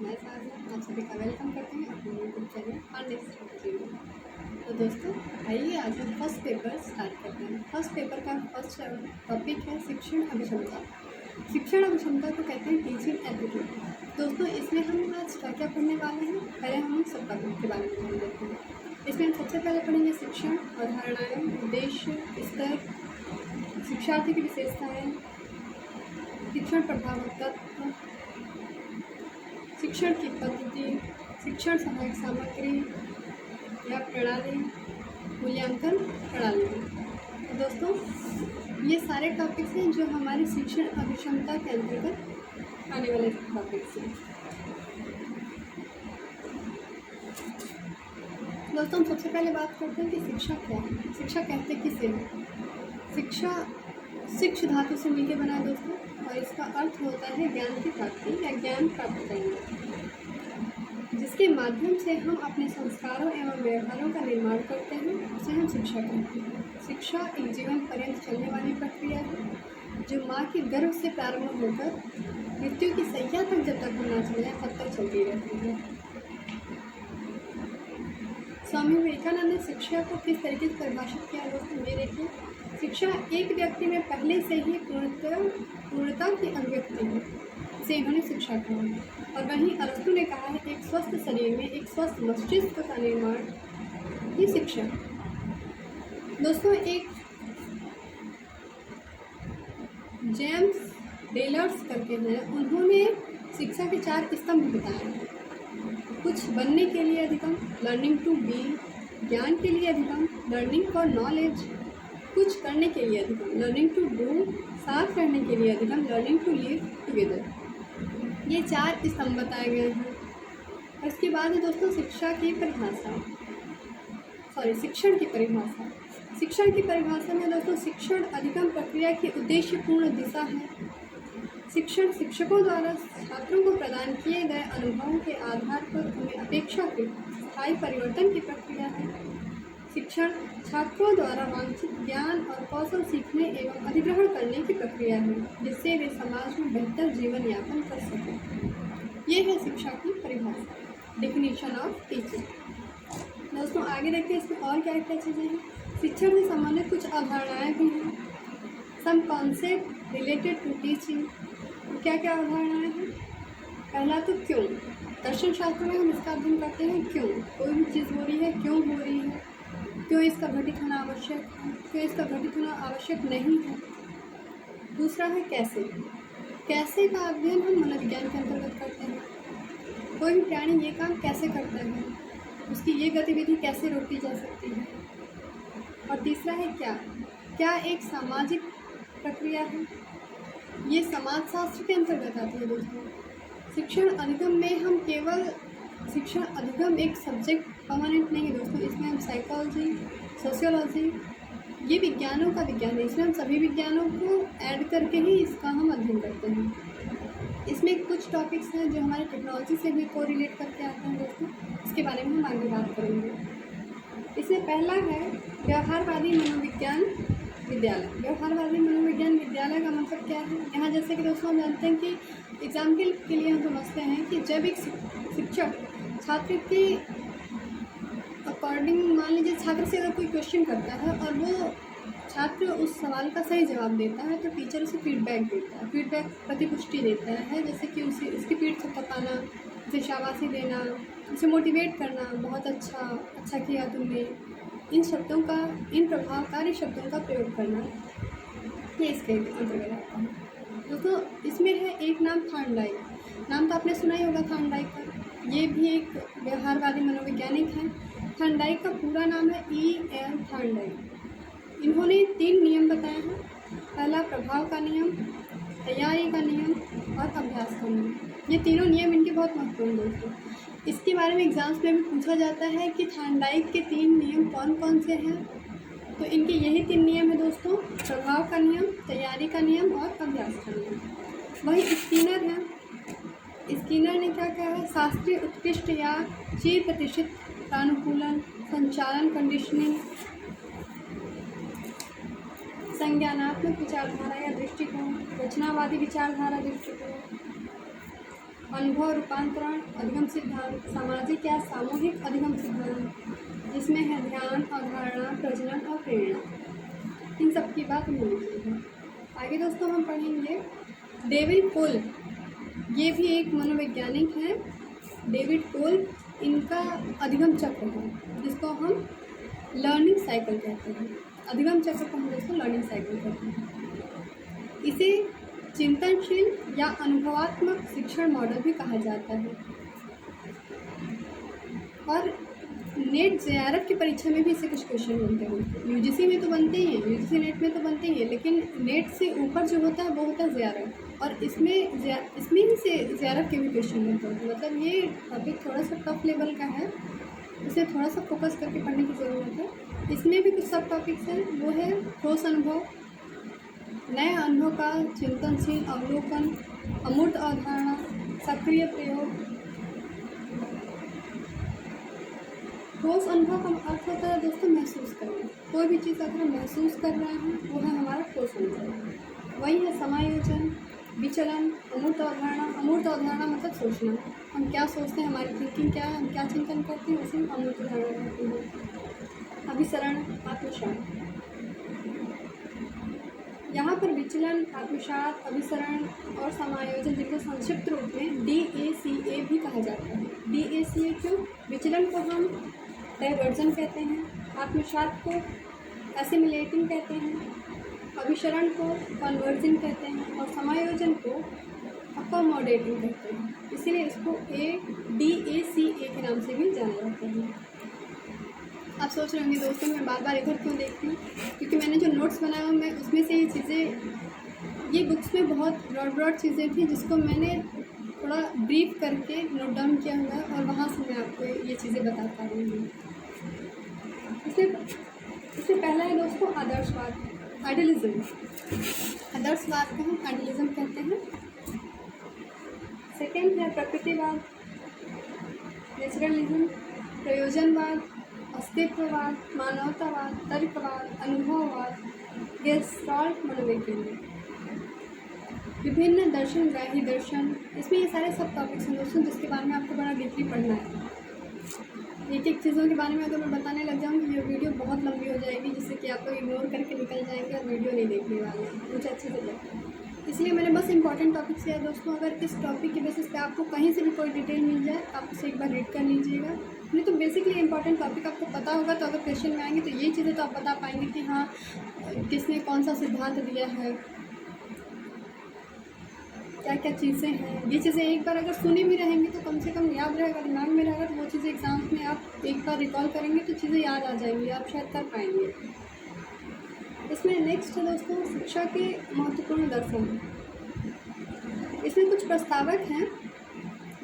मैं साधना आप सभी का वेलकम करते हैं अपने यूट्यूब चैनल पांडे स्टडी में। तो दोस्तों आइए आज हम फर्स्ट पेपर स्टार्ट करते हैं। फर्स्ट पेपर का फर्स्ट टॉपिक है शिक्षण अभिक्षमता। शिक्षण अभिक्षमता को कहते हैं टीचिंग एप्टीट्यूड। दोस्तों इसमें हम आज क्या क्या पढ़ने वाले हैं, पहले हम सब टॉपिक के बारे में जान लेते हैं। इसमें हम सबसे पहले पढ़ेंगे शिक्षण, अवधारणाएँ, उद्देश्य, स्तर, शिक्षार्थी की विशेषताएँ, शिक्षण प्रभाव तत्व, शिक्षण की पद्धति, शिक्षण सहायक सामग्री या प्रणाली, मूल्यांकन प्रणाली। तो दोस्तों ये सारे टॉपिक्स हैं जो हमारी शिक्षण अभिक्षमता के अंतर्गत आने वाले टॉपिक्स हैं। दोस्तों हम सबसे पहले बात करते हैं कि शिक्षा क्या है। शिक्षा कहते किसे हैं? शिक्षा शिक्ष धातु से मिलकर बना है दोस्तों, और इसका अर्थ होता है ज्ञान की प्राप्ति या ज्ञान प्राप्त करना, जिसके माध्यम से हम अपने संस्कारों एवं व्यवहारों का निर्माण करते हैं, उसे हम शिक्षा कहते हैं। शिक्षा एक जीवन पर्यंत चलने वाली प्रक्रिया है जो माँ के गर्भ से प्रारंभ होकर मृत्यु की सैया तक जब तक हम ना चले तब तक चलती रहती है। स्वामी विवेकानंद ने शिक्षा को किस तरीके से परिभाषित किया दोस्तों, ये देखिए। शिक्षा एक व्यक्ति में पहले से ही पूर्णता की अभिव्यक्ति है, इसे इन्होंने शिक्षा कहा। और वहीं अरस्तु ने कहा है एक स्वस्थ शरीर में एक स्वस्थ मस्तिष्क का निर्माण ही शिक्षा। दोस्तों एक जेम्स डेलर्स करके हैं, उन्होंने शिक्षा के 4 स्तंभ बताए हैं। कुछ बनने के लिए अधिगम, लर्निंग टू बी, ज्ञान के लिए अधिगम, लर्निंग फॉर नॉलेज, कुछ करने के लिए अधिगम, लर्निंग टू डू, साथ रहने के लिए अधिगम, लर्निंग टू लिव टुगेदर। ये 4 स्तंभ बताए गए हैं। और इसके बाद है दोस्तों शिक्षा की परिभाषा, शिक्षण की परिभाषा। शिक्षण की परिभाषा में दोस्तों शिक्षण अधिगम प्रक्रिया की उद्देश्यपूर्ण दिशा है। शिक्षण शिक्षकों द्वारा छात्रों को प्रदान किए गए अनुभवों के आधार पर उन्हें अपेक्षाकृत स्थायी परिवर्तन की प्रक्रिया है। शिक्षण छात्रों द्वारा वांछित ज्ञान और कौशल सीखने एवं अधिग्रहण करने की प्रक्रिया है, जिससे वे समाज में बेहतर जीवन यापन कर सकें। ये है शिक्षा की परिभाषा, डेफिनेशन ऑफ टीचिंग। दोस्तों आगे देखते हैं इसमें और क्या क्या चीज़ें हैं। शिक्षण से संबंधित कुछ अवधारणाएँ भी हैं। Some concept related to teaching. क्या क्या अवधारणाएँ हैं? पहला तो क्यों। दर्शन शास्त्र में हम इसका अध्ययन करते हैं क्यों कोई भी चीज़ हो रही है, क्यों हो रही है, क्यों इसका घटित होना आवश्यक है, क्यों इसका घटित होना आवश्यक नहीं है। दूसरा है कैसे। कैसे का अध्ययन हम मनोविज्ञान के अंतर्गत करते हैं। कोई भी प्राणी ये काम कैसे करता है, उसकी ये गतिविधि कैसे रोकी जा सकती है। और तीसरा है क्या। क्या एक सामाजिक प्रक्रिया है, ये समाजशास्त्र के अंतर्गत आती है दोस्तों। शिक्षण अधिगम में हम केवल शिक्षण अधिगम एक सब्जेक्ट परमानेंट नहीं है दोस्तों, इसमें हम साइकोलॉजी, सोशियोलॉजी, ये विज्ञानों का विज्ञान है, इसमें हम सभी विज्ञानों को ऐड करके ही इसका हम अध्ययन करते हैं। इसमें कुछ टॉपिक्स हैं जो हमारे टेक्नोलॉजी से भी कोरिलेट करके आते हैं दोस्तों, इसके बारे में हम आगे बात करेंगे। इसमें पहला है व्यवहारवादी मनोविज्ञान विद्यालय। व्यवहारवादी मनोविज्ञान विद्यालय का मतलब क्या है। यहाँ जैसे कि दोस्तों हम जानते हैं कि एग्जाम्पल के लिए हम समझते हैं कि जब एक शिक्षक छात्र के अकॉर्डिंग, मान लीजिए छात्र से अगर कोई क्वेश्चन करता है और वो छात्र उस सवाल का सही जवाब देता है तो टीचर उसे फीडबैक देता है, फीडबैक प्रतिपुष्टि देता है, जैसे कि उसकी पीठ थपथपाना, उसे शाबाशी देना, उसे मोटिवेट करना, बहुत अच्छा किया तुमने, इन शब्दों का, इन प्रभावकारी शब्दों का प्रयोग करना, ये इसके अंतर्गत आता है। दोस्तों इसमें है एक नाम थॉर्नडाइक। नाम तो आपने सुना ही होगा थॉर्नडाइक का। ये भी एक व्यवहारवादी मनोवैज्ञानिक हैं। थॉर्नडाइक का पूरा नाम है E.L. थॉर्नडाइक। इन्होंने 3 नियम बताए हैं। पहला प्रभाव का नियम, तैयारी का नियम और अभ्यास का नियम। ये तीनों नियम इनके बहुत महत्वपूर्ण दोस्तों। इसके बारे में एग्जाम्स में भी पूछा जाता है कि थॉर्नडाइक के 3 नियम कौन कौन से हैं। तो इनके यही 3 नियम है दोस्तों, प्रभाव का नियम, तैयारी का नियम और अभ्यास का नियम। वही स्किनर है। स्किनर ने क्या कहा है, शास्त्रीय उत्कृष्ट या चिर प्रतिष्ठित अनुकूलन, संचालन, कंडीशनिंग, संज्ञानात्मक विचारधारा या दृष्टिकोण, रचनावादी विचारधारा दृष्टिकोण, अनुभव रूपांतरण अधिगम सिद्धांत, सामाजिक या सामूहिक अधिगम सिद्धांत, जिसमें है ध्यान, अवधारणा, प्रजनन और प्रेरणा। इन सब की बात होनी चाहिए। आगे दोस्तों हम पढ़ेंगे डेविड कोल, ये भी एक मनोवैज्ञानिक हैं। डेविड कोल, इनका अधिगम चक्र है जिसको हम लर्निंग साइकिल कहते हैं। अधिगम चक्र को हम दोस्तों लर्निंग साइकिल कहते हैं। इसे चिंतनशील या अनुभवात्मक शिक्षण मॉडल भी कहा जाता है। और नेट जेआरएफ की परीक्षा में भी इससे कुछ क्वेश्चन बनते हैं। यूजीसी में तो बनते ही हैं, यूजीसी नेट में तो बनते ही हैं, लेकिन नेट से ऊपर जो होता है वो होता है जेआरएफ, और इसमें ही से जेआरएफ के भी क्वेश्चन बनते हैं। मतलब ये टॉपिक थोड़ा सा टफ लेवल का है, उसे थोड़ा सा फोकस करके पढ़ने की ज़रूरत है। इसमें भी कुछ सब टॉपिक्स हैं, वो है ठोस अनुभव, नए अनुभव का चिंतनशील अवलोकन, अमूर्त अवधारणा, सक्रिय प्रयोग। ठोस अनुभव का अर्थ होता है दोस्तों महसूस करना। कोई भी चीज़ अगर हम महसूस कर रहे हैं वो है हमारा ठोस अनुभव। वही है समायोजन, विचलन, अमूर्त अवधारणा। अमूर्त अवधारणा मतलब सोचना, हम क्या सोचते हैं, हमारी थिंकिंग क्या है, हम क्या चिंतन करते हैं, उसे हम अमूर्त अवधारणा कहते हैं। अभिसरण, आत्मसात। यहाँ पर विचलन, आत्मसात, अभिसरण और समायोजन, जिनको संक्षिप्त रूप में DACA भी कहा जाता है। DACA क्यों? विचलन को हम डाइवर्जन कहते हैं, आत्मसात को एसिमिलेटिंग कहते हैं, अभिसरण को कन्वर्जन कहते हैं, और समायोजन को अकोमोडेटिंग कहते हैं। इसीलिए इसको DACA के नाम से भी जाना जाता है। आप सोच रहे होंगे दोस्तों मैं बार बार इधर क्यों देखती हूँ, क्योंकि मैंने जो नोट्स बनाया हुआ मैं उसमें से ये चीज़ें, ये बुक्स में बहुत ब्रॉड चीज़ें थी जिसको मैंने थोड़ा ब्रीफ करके नोट डाउन किया हुआ है, और वहाँ से मैं आपको ये चीज़ें बता पा रही हूँ। इससे पहला है दोस्तों आदर्शवाद, आइडियलिज्म। आदर्शवाद को हम आइडियलिज्म कहते हैं। सेकेंड है प्रकृतिवाद, नेचुरलिज्म, प्रयोजनवाद, अस्तित्ववाद, मानवतावाद, तर्कवाद, अनुभववाद, गेस्टाल्ट मनोवैज्ञानिक। विभिन्न दर्शन, ग्राही दर्शन, इसमें ये सारे सब टॉपिक्स हैं दोस्तों जिसके बारे में आपको बड़ा डीपली पढ़ना है। एक एक चीज़ों के बारे में अगर मैं बताने लग जाऊँ तो ये वीडियो बहुत लंबी हो जाएगी, जिससे कि आप लोग इग्नोर करके निकल जाएंगे और वीडियो नहीं देखने वाले हैं, मुझे अच्छे से लगता है। इसलिए मैंने बस इंपॉर्टेंट टॉपिक्स लिया दोस्तों। अगर इस टॉपिक की बेसिस पे आपको कहीं से भी कोई डिटेल मिल जाए आप उसे एक बार रीड कर लीजिएगा। नहीं तो बेसिकली इंपॉर्टेंट टॉपिक आपको पता होगा, तो अगर क्वेश्चन में आएंगे तो ये चीज़ें तो आप बता पाएंगे कि हाँ किसने कौन सा सिद्धांत दिया है, क्या क्या चीज़ें हैं। ये चीज़ें एक बार अगर सुनी भी रहेंगी तो कम से कम याद रहेगा, दिमाग में रहेगा, तो वो चीज़ें एग्जाम्स में आप एक बार रिकॉल करेंगे तो चीज़ें याद आ जाएंगी, आप शायद कर पाएंगे। इसमें नेक्स्ट है दोस्तों शिक्षा के महत्वपूर्ण दर्शन। इसमें कुछ प्रस्तावक हैं,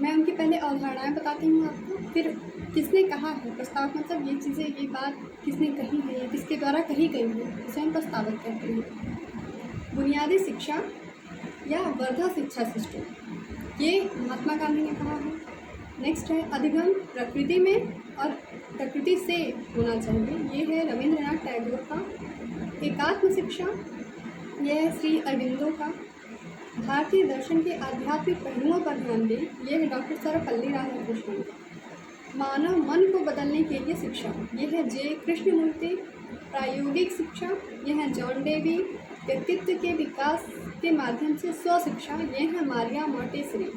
मैं उनकी पहले अवधारणाएँ बताती हूँ आपको, फिर किसने कहा है। प्रस्तावक मतलब ये चीज़ें, ये बात किसने कही है या किसके द्वारा कही गई है, उसे हम प्रस्तावक कहते हैं। बुनियादी शिक्षा या वर्धा शिक्षा सिस्टम, ये महात्मा गांधी ने कहा है। नेक्स्ट है अधिगम, प्रकृति में और प्रकृति से होना चाहिए, ये है रविंद्रनाथ टैगोर का। एकात्म शिक्षा, यह है श्री अरविंदो का। भारतीय दर्शन के आध्यात्मिक पहलुओं पर ध्यान दें, यह है डॉक्टर सर्वपल्ली राधाकृष्णन का। मानव मन को बदलने के लिए शिक्षा, यह है जे कृष्णमूर्ति। प्रायोगिक शिक्षा, यह है जॉन डेवी। व्यक्तित्व के विकास के माध्यम से स्व शिक्षा, यह है मारिया मोंटेसरी।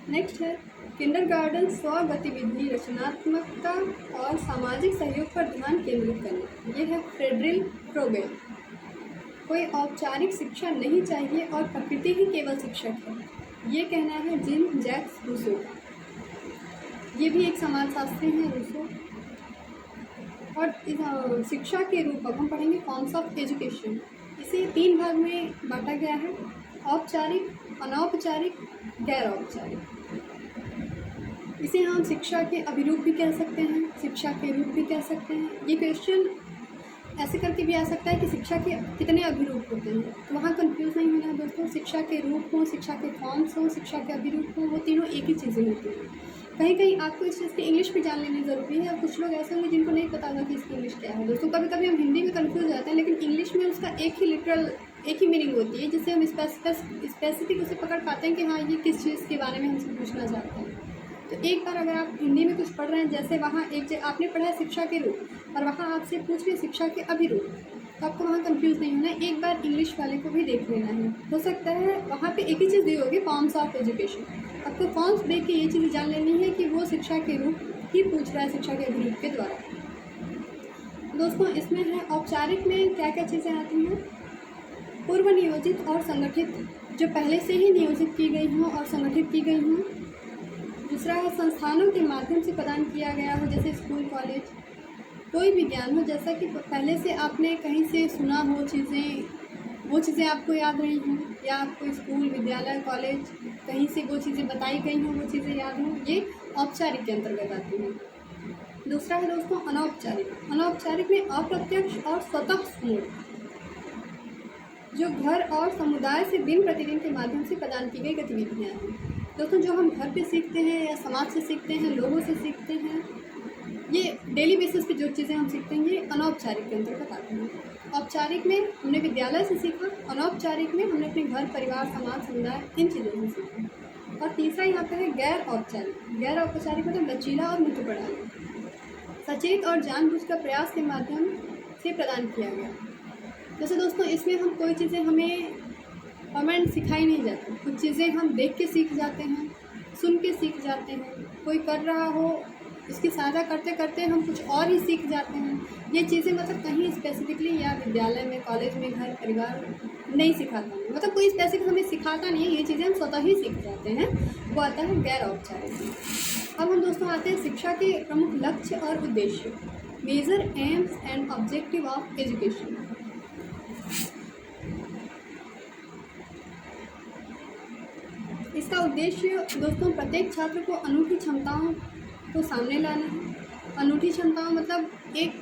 नेक्स्ट है किंडरगार्टन, स्व गतिविधि, रचनात्मकता और सामाजिक सहयोग पर ध्यान केंद्रित करना, यह है फ्रेडरिक फ्रोबेल। कोई औपचारिक शिक्षा नहीं चाहिए और प्रकृति ही केवल शिक्षक है, ये कहना है जीन जैक्स रूसो का। ये भी एक समाजशास्त्री हैं रूसो। और शिक्षा के रूप अब हम पढ़ेंगे फॉर्म्स ऑफ एजुकेशन। इसे 3 भाग में बांटा गया है, औपचारिक, अनौपचारिक, गैर औपचारिक। इसे हम शिक्षा के अभिरूप भी कह सकते हैं, शिक्षा के रूप भी कह सकते हैं। ये क्वेश्चन ऐसे करके भी आ सकता है कि शिक्षा के कितने अभिरूप होते हैं, तो वहाँ कंफ्यूज नहीं होना है दोस्तों। शिक्षा के रूप हों, शिक्षा के फॉर्म्स हों, शिक्षा के अभिरूप हों, वो तीनों एक ही चीज़ें होती हैं। कहीं कहीं आपको इस चीज़ की इंग्लिश भी जान लेनी ज़रूरी है। और कुछ लोग ऐसे होंगे जिनको नहीं पता था कि इसकी इंग्लिश क्या है दोस्तों। कभी कभी हम हिंदी में कंफ्यूज हो जाते हैं, लेकिन इंग्लिश में उसका एक ही लिटरल एक ही मीनिंग होती है, जिससे हम स्पेसिफिक उसे पकड़ पाते हैं कि हाँ ये किस चीज़ के बारे में हमसे पूछना चाहते हैं। तो एक बार अगर आप हिंदी में कुछ पढ़ रहे हैं, जैसे वहाँ आपने पढ़ा है शिक्षा के रूप और वहाँ आपसे पूछ रहे शिक्षा के अभिरूप, तो आपको वहाँ कंफ्यूज नहीं होना है। एक बार इंग्लिश वाले को भी देख लेना है। हो सकता है वहाँ पे एक ही चीज़ दी होगी, फॉर्म्स ऑफ एजुकेशन। आपको फॉर्म्स देख के ये चीज़ जान लेनी है कि वो शिक्षा के रूप ही पूछ रहा है, शिक्षा के अभिरूप के द्वारा। दोस्तों इसमें है औपचारिक में क्या क्या चीज़ें आती हैं। पूर्व नियोजित और संगठित, जो पहले से ही नियोजित की गई हों और संगठित की गई हों। दूसरा है संस्थानों के माध्यम से प्रदान किया गया हो, जैसे स्कूल कॉलेज। कोई भी ज्ञान हो, जैसा कि पहले से आपने कहीं से सुना हो चीज़ें, वो चीज़ें आपको याद रही हों, या आपको स्कूल विद्यालय कॉलेज कहीं से वो चीज़ें बताई गई हों, वो चीज़ें याद हों, ये औपचारिक के अंतर्गत आती हैं। दूसरा है दोस्तों अनौपचारिक। अनौपचारिक में अप्रत्यक्ष और स्वतःस्फूर्त, जो घर और समुदाय से दिन प्रतिदिन के माध्यम से प्रदान की गई गतिविधियाँ हैं। दोस्तों जो हम घर पे सीखते हैं या समाज से सीखते हैं, लोगों से सीखते हैं, ये डेली बेसिस पे जो चीज़ें हम सीखते हैं, ये अनौपचारिक के अंतर्गत आती हैं। औपचारिक में हमने विद्यालय से सीखा, अनौपचारिक में हमने अपने घर परिवार समाज समुदाय इन चीज़ों से सीखा। और तीसरा यहाँ पे है गैर औपचारिक। गैर औपचारिक मतलब लचीला और मुक्त प्रणाली, सचेत और जानबूझकर प्रयास के माध्यम से प्रदान किया गया। जैसे दोस्तों इसमें हम कोई चीज़ें हमें परमानेंट सिखाई नहीं जाती, कुछ चीज़ें हम देख के सीख जाते हैं, सुन के सीख जाते हैं। कोई कर रहा हो, इसकी सहायता करते करते हम कुछ और ही सीख जाते हैं। ये चीज़ें मतलब कहीं स्पेसिफिकली या विद्यालय में, कॉलेज में, घर परिवार नहीं सिखाता है, मतलब कोई स्पेसिफिक हमें सिखाता नहीं है, ये चीज़ें हम स्वतः ही सीख जाते हैं। वो आता है गैर औपचारिक। अब हम दोस्तों आते हैं शिक्षा के प्रमुख लक्ष्य और उद्देश्य। Major aims and objective of education. इसका उद्देश्य दोस्तों प्रत्येक छात्र को अनूठी क्षमताओं को सामने लाना है। अनूठी क्षमताओं मतलब एक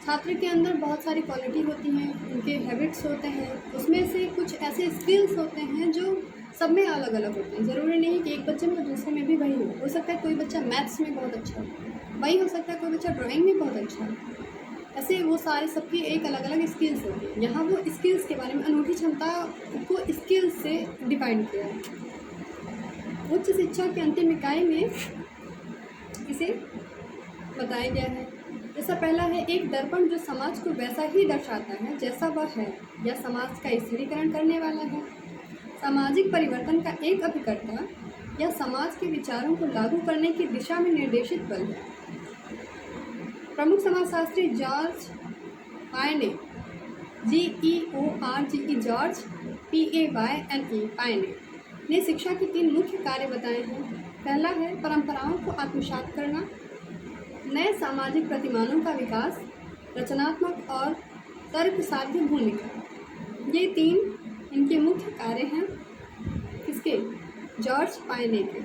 छात्र के अंदर बहुत सारी क्वालिटी होती हैं, उनके हैबिट्स होते हैं, उसमें से कुछ ऐसे स्किल्स होते हैं जो सब में अलग अलग होते हैं। ज़रूरी नहीं कि एक बच्चे में दूसरे में भी वही हो सकता है कोई बच्चा मैथ्स में बहुत अच्छा हो, वही हो सकता है कोई बच्चा ड्राइंग में बहुत अच्छा हो। ऐसे वो सारे सबकी एक अलग अलग स्किल्स होती हैं। यहाँ वो स्किल्स के बारे में अनूठी क्षमता को स्किल्स से डिफाइन किया है। उच्च शिक्षा के अंतिम इकाई में इसे बताया गया है। जैसा पहला है एक दर्पण जो समाज को वैसा ही दर्शाता है जैसा वह है, या समाज का स्थिरीकरण करने वाला है। सामाजिक परिवर्तन का एक अभिकर्ता या समाज के विचारों को लागू करने की दिशा में निर्देशित बल है। प्रमुख समाजशास्त्री George Payne, GEORGE George PAYNE Payne ने शिक्षा के 3 मुख्य कार्य बताए हैं। पहला है परंपराओं को आत्मसात करना, नए सामाजिक प्रतिमानों का विकास, रचनात्मक और तर्कसाध्य भूमिका। ये 3 इनके मुख्य कार्य हैं, किसके? जॉर्ज पायने के।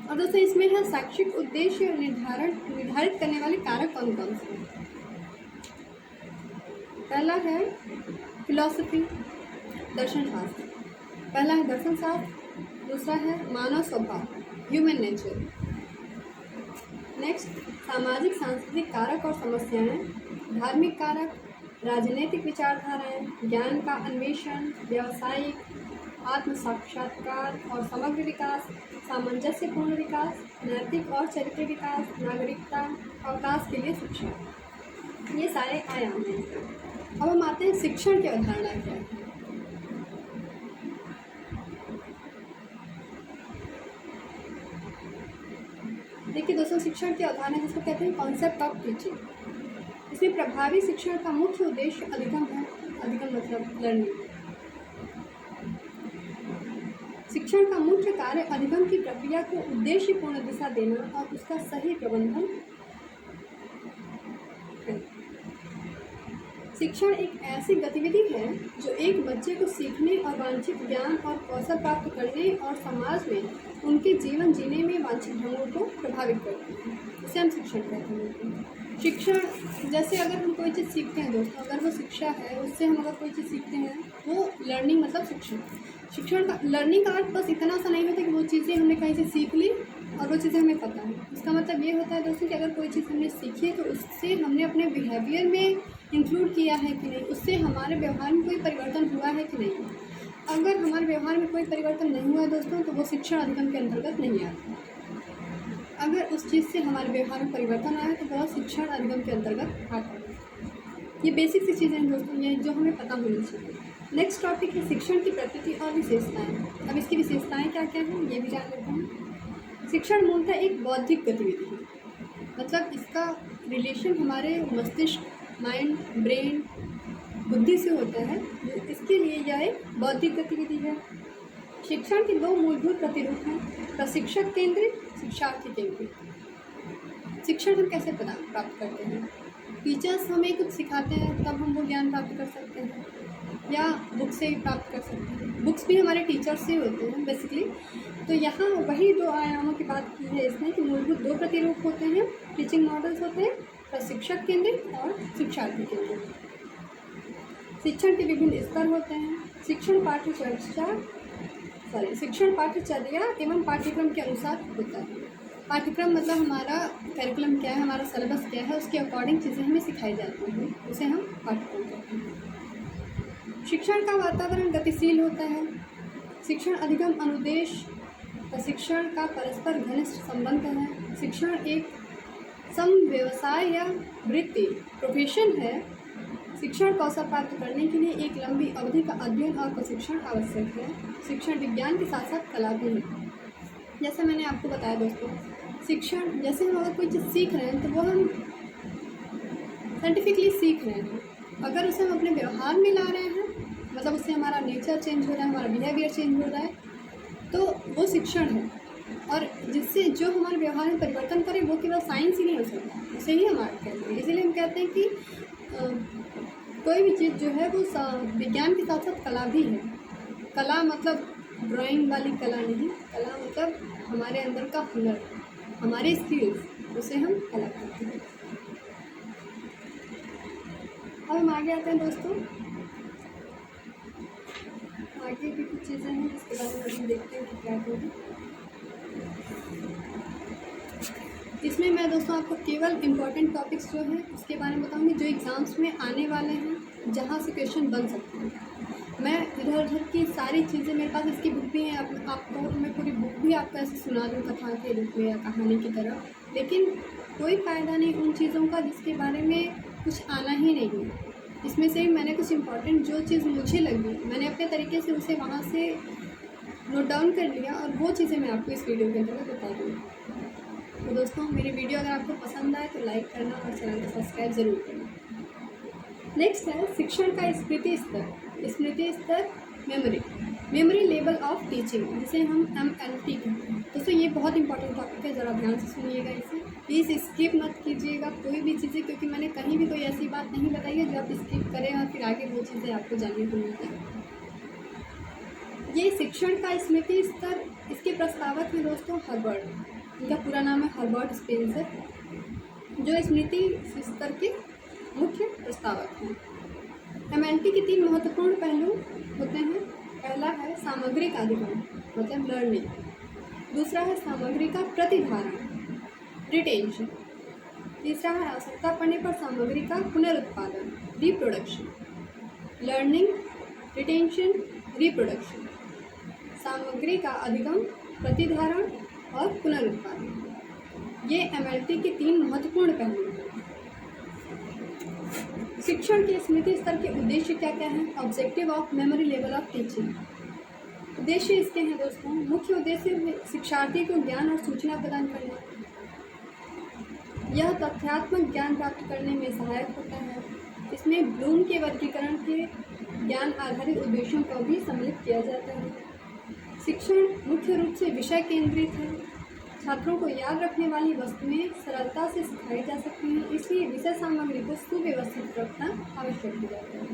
और दोस्तों इसमें है शैक्षिक उद्देश्य निर्धारित करने वाले कारक कौन कौन से हैं। पहला है फिलॉसफी, दर्शन शास्त्र। पहला है दर्शन शास्त्र, दूसरा है मानव स्वभाव, ह्यूमन नेचर। नेक्स्ट सामाजिक सांस्कृतिक कारक और समस्याएं, धार्मिक कारक, राजनीतिक विचारधाराएं, ज्ञान का अन्वेषण, व्यावसायिक, आत्म साक्षात्कार और समग्र विकास, सामंजस्यपूर्ण विकास, नैतिक और चरित्र विकास, नागरिकता, अवकाश के लिए शिक्षा। ये सारे आयाम हैं। अब हम आते हैं शिक्षण की अवधारणा क्या है। देखिए दोस्तों शिक्षण की अवधारणा जिसको कहते हैं कॉन्सेप्ट ऑफ टीचिंग। इसमें प्रभावी शिक्षण का मुख्य उद्देश्य अधिगम है। अधिगम मतलब लर्निंग। शिक्षण का मुख्य कार्य अधिगम की प्रक्रिया को उद्देश्यपूर्ण दिशा देना और उसका सही प्रबंधन है। शिक्षण एक ऐसी गतिविधि है जो एक बच्चे को सीखने और वांछित ज्ञान और कौशल प्राप्त करने और समाज में उनके जीवन जीने में वांछित ढंगों को प्रभावित करती है। इसे हम शिक्षण कहते हैं। शिक्षण जैसे अगर हम कोई चीज़ सीखते हैं दोस्तों, अगर वो शिक्षा है, उससे हम अगर कोई चीज़ सीखते हैं, वो लर्निंग मतलब शिक्षण। शिक्षण का लर्निंग का अर्थ बस इतना सा नहीं होता कि वो चीज़ें हमने कहीं से सीख ली और वो चीज़ें हमें पता है। इसका मतलब ये होता है दोस्तों कि अगर कोई चीज़ हमने सीखी है तो उससे हमने अपने बिहेवियर में इंक्लूड किया है कि नहीं, उससे हमारे व्यवहार में कोई परिवर्तन हुआ है कि नहीं। अगर हमारे व्यवहार में कोई परिवर्तन नहीं हुआ दोस्तों तो वो शिक्षण अधिगम के अंतर्गत नहीं आता। अगर उस चीज़ से हमारे व्यवहार में परिवर्तन आया तो वह शिक्षण अधिगम के अंतर्गत आता है। ये बेसिक सी चीज़ें हैं दोस्तों, ये जो हमें पता होनी चाहिए। नेक्स्ट टॉपिक है शिक्षण की प्रकृति और विशेषताएं। अब इसकी विशेषताएं क्या क्या हैं ये भी जान लेते हैं। शिक्षण मूलतः एक बौद्धिक गतिविधि है, मतलब इसका रिलेशन हमारे मस्तिष्क, माइंड, ब्रेन, बुद्धि से होता है। इसके लिए यह एक बौद्धिक गतिविधि है। शिक्षण के दो मूलभूत प्रतिरूप हैं, प्रशिक्षक केंद्रित, शिक्षार्थी केंद्रित। शिक्षण हम कैसे प्राप्त करते हैं? टीचर्स हमें कुछ सिखाते हैं तब हम वो ज्ञान प्राप्त कर सकते हैं, या बुक से ही प्राप्त कर सकते हैं। बुक्स भी हमारे टीचर्स से होते हैं बेसिकली। तो यहाँ वही दो आयामों की बात की है इसमें कि मूलभूत दो प्रतिरूप होते हैं, टीचिंग मॉडल्स होते हैं, प्रशिक्षक केंद्रित और शिक्षार्थी केंद्रित। शिक्षण के विभिन्न स्तर होते हैं। शिक्षण पाठ्यचर्या एवं पाठ्यक्रम के अनुसार होता है। पाठ्यक्रम मतलब हमारा करिकुलम क्या है, हमारा सिलेबस क्या है, उसके अकॉर्डिंग चीज़ें हमें सिखाई जाती हैं, उसे हम पाठ्यक्रम कहते हैं। शिक्षण का वातावरण गतिशील होता है। शिक्षण अधिगम अनुदेश प्रशिक्षण का परस्पर घनिष्ठ संबंध है। शिक्षण एक व्यवसाय या वृत्ति प्रोफेशन है। शिक्षण कौशल प्राप्त करने के लिए एक लंबी अवधि का अध्ययन और प्रशिक्षण आवश्यक है। शिक्षण विज्ञान के साथ साथ कला भी है। जैसे मैंने आपको बताया दोस्तों, शिक्षण जैसे हम अगर कोई चीज़ सीख रहे हैं तो वो हम साइंटिफिकली सीख रहे हैं। अगर उसे हम अपने व्यवहार में ला रहे हैं, मतलब उससे हमारा नेचर चेंज हो रहा है, हमारा बिहेवियर चेंज हो रहा है, तो वो शिक्षण है। और जिससे जो हमारे व्यवहार में परिवर्तन करे वो केवल साइंस ही नहीं हो सकता, उसे ही हम आर्ट कहते हैं। इसीलिए हम कहते हैं कि कोई भी चीज़ जो है वो विज्ञान के साथ साथ कला भी है। कला मतलब ड्राइंग वाली कला नहीं, कला मतलब हमारे अंदर का हुनर, हमारे स्किल्स, उसे हम कला कहते हैं। अब हम आगे आते हैं दोस्तों। आगे भी कुछ चीज़ें हैं जिसके बारे में हम देखते हैं कि क्या होगी। इसमें मैं दोस्तों आपको केवल इम्पॉर्टेंट टॉपिक्स जो हैं उसके बारे में बताऊंगी जो एग्ज़ाम्स में आने वाले हैं, जहाँ से क्वेश्चन बन सकते हैं। मैं इधर उधर की सारी चीज़ें, मेरे पास इसकी बुक भी है, आपको मैं पूरी बुक भी आपको ऐसे सुना दूँ कथा के रूप में या कहानी की तरह, लेकिन कोई फ़ायदा नहीं उन चीज़ों का जिसके बारे में कुछ आना ही नहीं है। इसमें से मैंने कुछ इम्पॉर्टेंट जो चीज़ मुझे लगी, मैंने अपने तरीके से उसे वहाँ से नोट डाउन कर लिया और वो चीज़ें मैं आपको इस वीडियो के अंदर बता दूँगी। तो दोस्तों मेरी वीडियो अगर आपको पसंद आए तो लाइक करना और चैनल को सब्सक्राइब ज़रूर करना। नेक्स्ट है शिक्षण का स्मृति स्तर। स्मृति स्तर मेमोरी लेवल ऑफ टीचिंग, जिसे हम MLT कहते हैं। दोस्तों ये बहुत इंपॉर्टेंट टॉपिक है, ज़रा ध्यान से सुनिएगा इसे, प्लीज़ स्किप मत कीजिएगा कोई भी चीज़ें, क्योंकि मैंने कहीं भी कोई ऐसी बात नहीं बताई है जो आप स्किप करें और फिर आगे वो चीज़ें आपको जानने को मिलती हैं। ये शिक्षण का स्मृति स्तर, इसके प्रस्तावक हैं दोस्तों हर्बर्ट, इनका पूरा नाम है हर्बर्ट स्पेंसर, जो स्मृति स्तर के मुख्य प्रस्तावक हैं। MLT के 3 महत्वपूर्ण पहलू होते हैं। पहला है सामग्री का अधिगम, मतलब लर्निंग। दूसरा है सामग्री का प्रतिधारण, रिटेंशन। तीसरा है आवश्यकता पड़ने पर सामग्री का पुनरुत्पादन, रिप्रोडक्शन। लर्निंग, रिटेंशन, रिप्रोडक्शन, सामग्री का अधिगम, प्रतिधारण और पुनरुत्पादन, ये MLT के 3 महत्वपूर्ण पहलू हैं। शिक्षण के स्मृति स्तर के उद्देश्य क्या क्या हैं? Objective of memory level of teaching. उद्देश्य इसके हैं दोस्तों, मुख्य उद्देश्य शिक्षार्थी को ज्ञान और सूचना प्रदान करना। यह तथ्यात्मक ज्ञान प्राप्त करने में सहायक होता है। इसमें ब्लूम के वर्गीकरण के ज्ञान आधारित उद्देश्यों को भी सम्मिलित किया जाता है। शिक्षण मुख्य रूप से विषय केंद्रित है। छात्रों को याद रखने वाली वस्तुएं सरलता से सिखाई जा सकती हैं, इसलिए विषय सामग्री को सुव्यवस्थित रखना आवश्यक हो जाता है।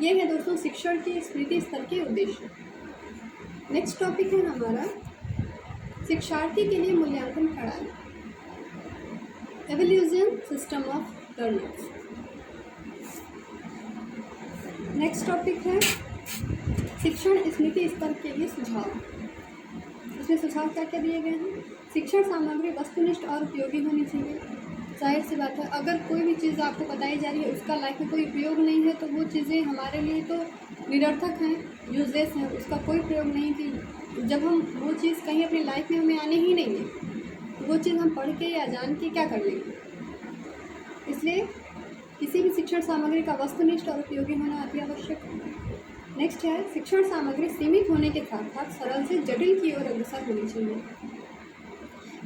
ये है दोस्तों शिक्षण के स्मृति स्तर के उद्देश्य। नेक्स्ट टॉपिक है हमारा शिक्षार्थी के लिए मूल्यांकन प्रणाली, evolution system of learners. Next topic है शिक्षण स्मृति स्तर के लिए सुझाव। इसमें सुझाव क्या क्या दिए गए हैं? शिक्षण सामग्री वस्तुनिष्ठ और उपयोगी होनी चाहिए। जाहिर सी बात है, अगर कोई भी चीज़ आपको बताई जा रही है उसका लाइफ में कोई उपयोग नहीं है तो वो चीज़ें हमारे लिए तो निरर्थक हैं, यूजलेस हैं, उसका कोई प्रयोग नहीं थी। जब हम वो चीज़ कहीं अपनी लाइफ में हमें आनी ही नहीं है तो वो चीज़ हम पढ़ के या जान के क्या कर लेंगे। इसलिए किसी भी शिक्षण सामग्री का वस्तुनिष्ठ और उपयोगी होना अति आवश्यक है। नेक्स्ट है, शिक्षण सामग्री सीमित होने के साथ साथ सरल से जटिल की ओर अग्रसर होनी चाहिए।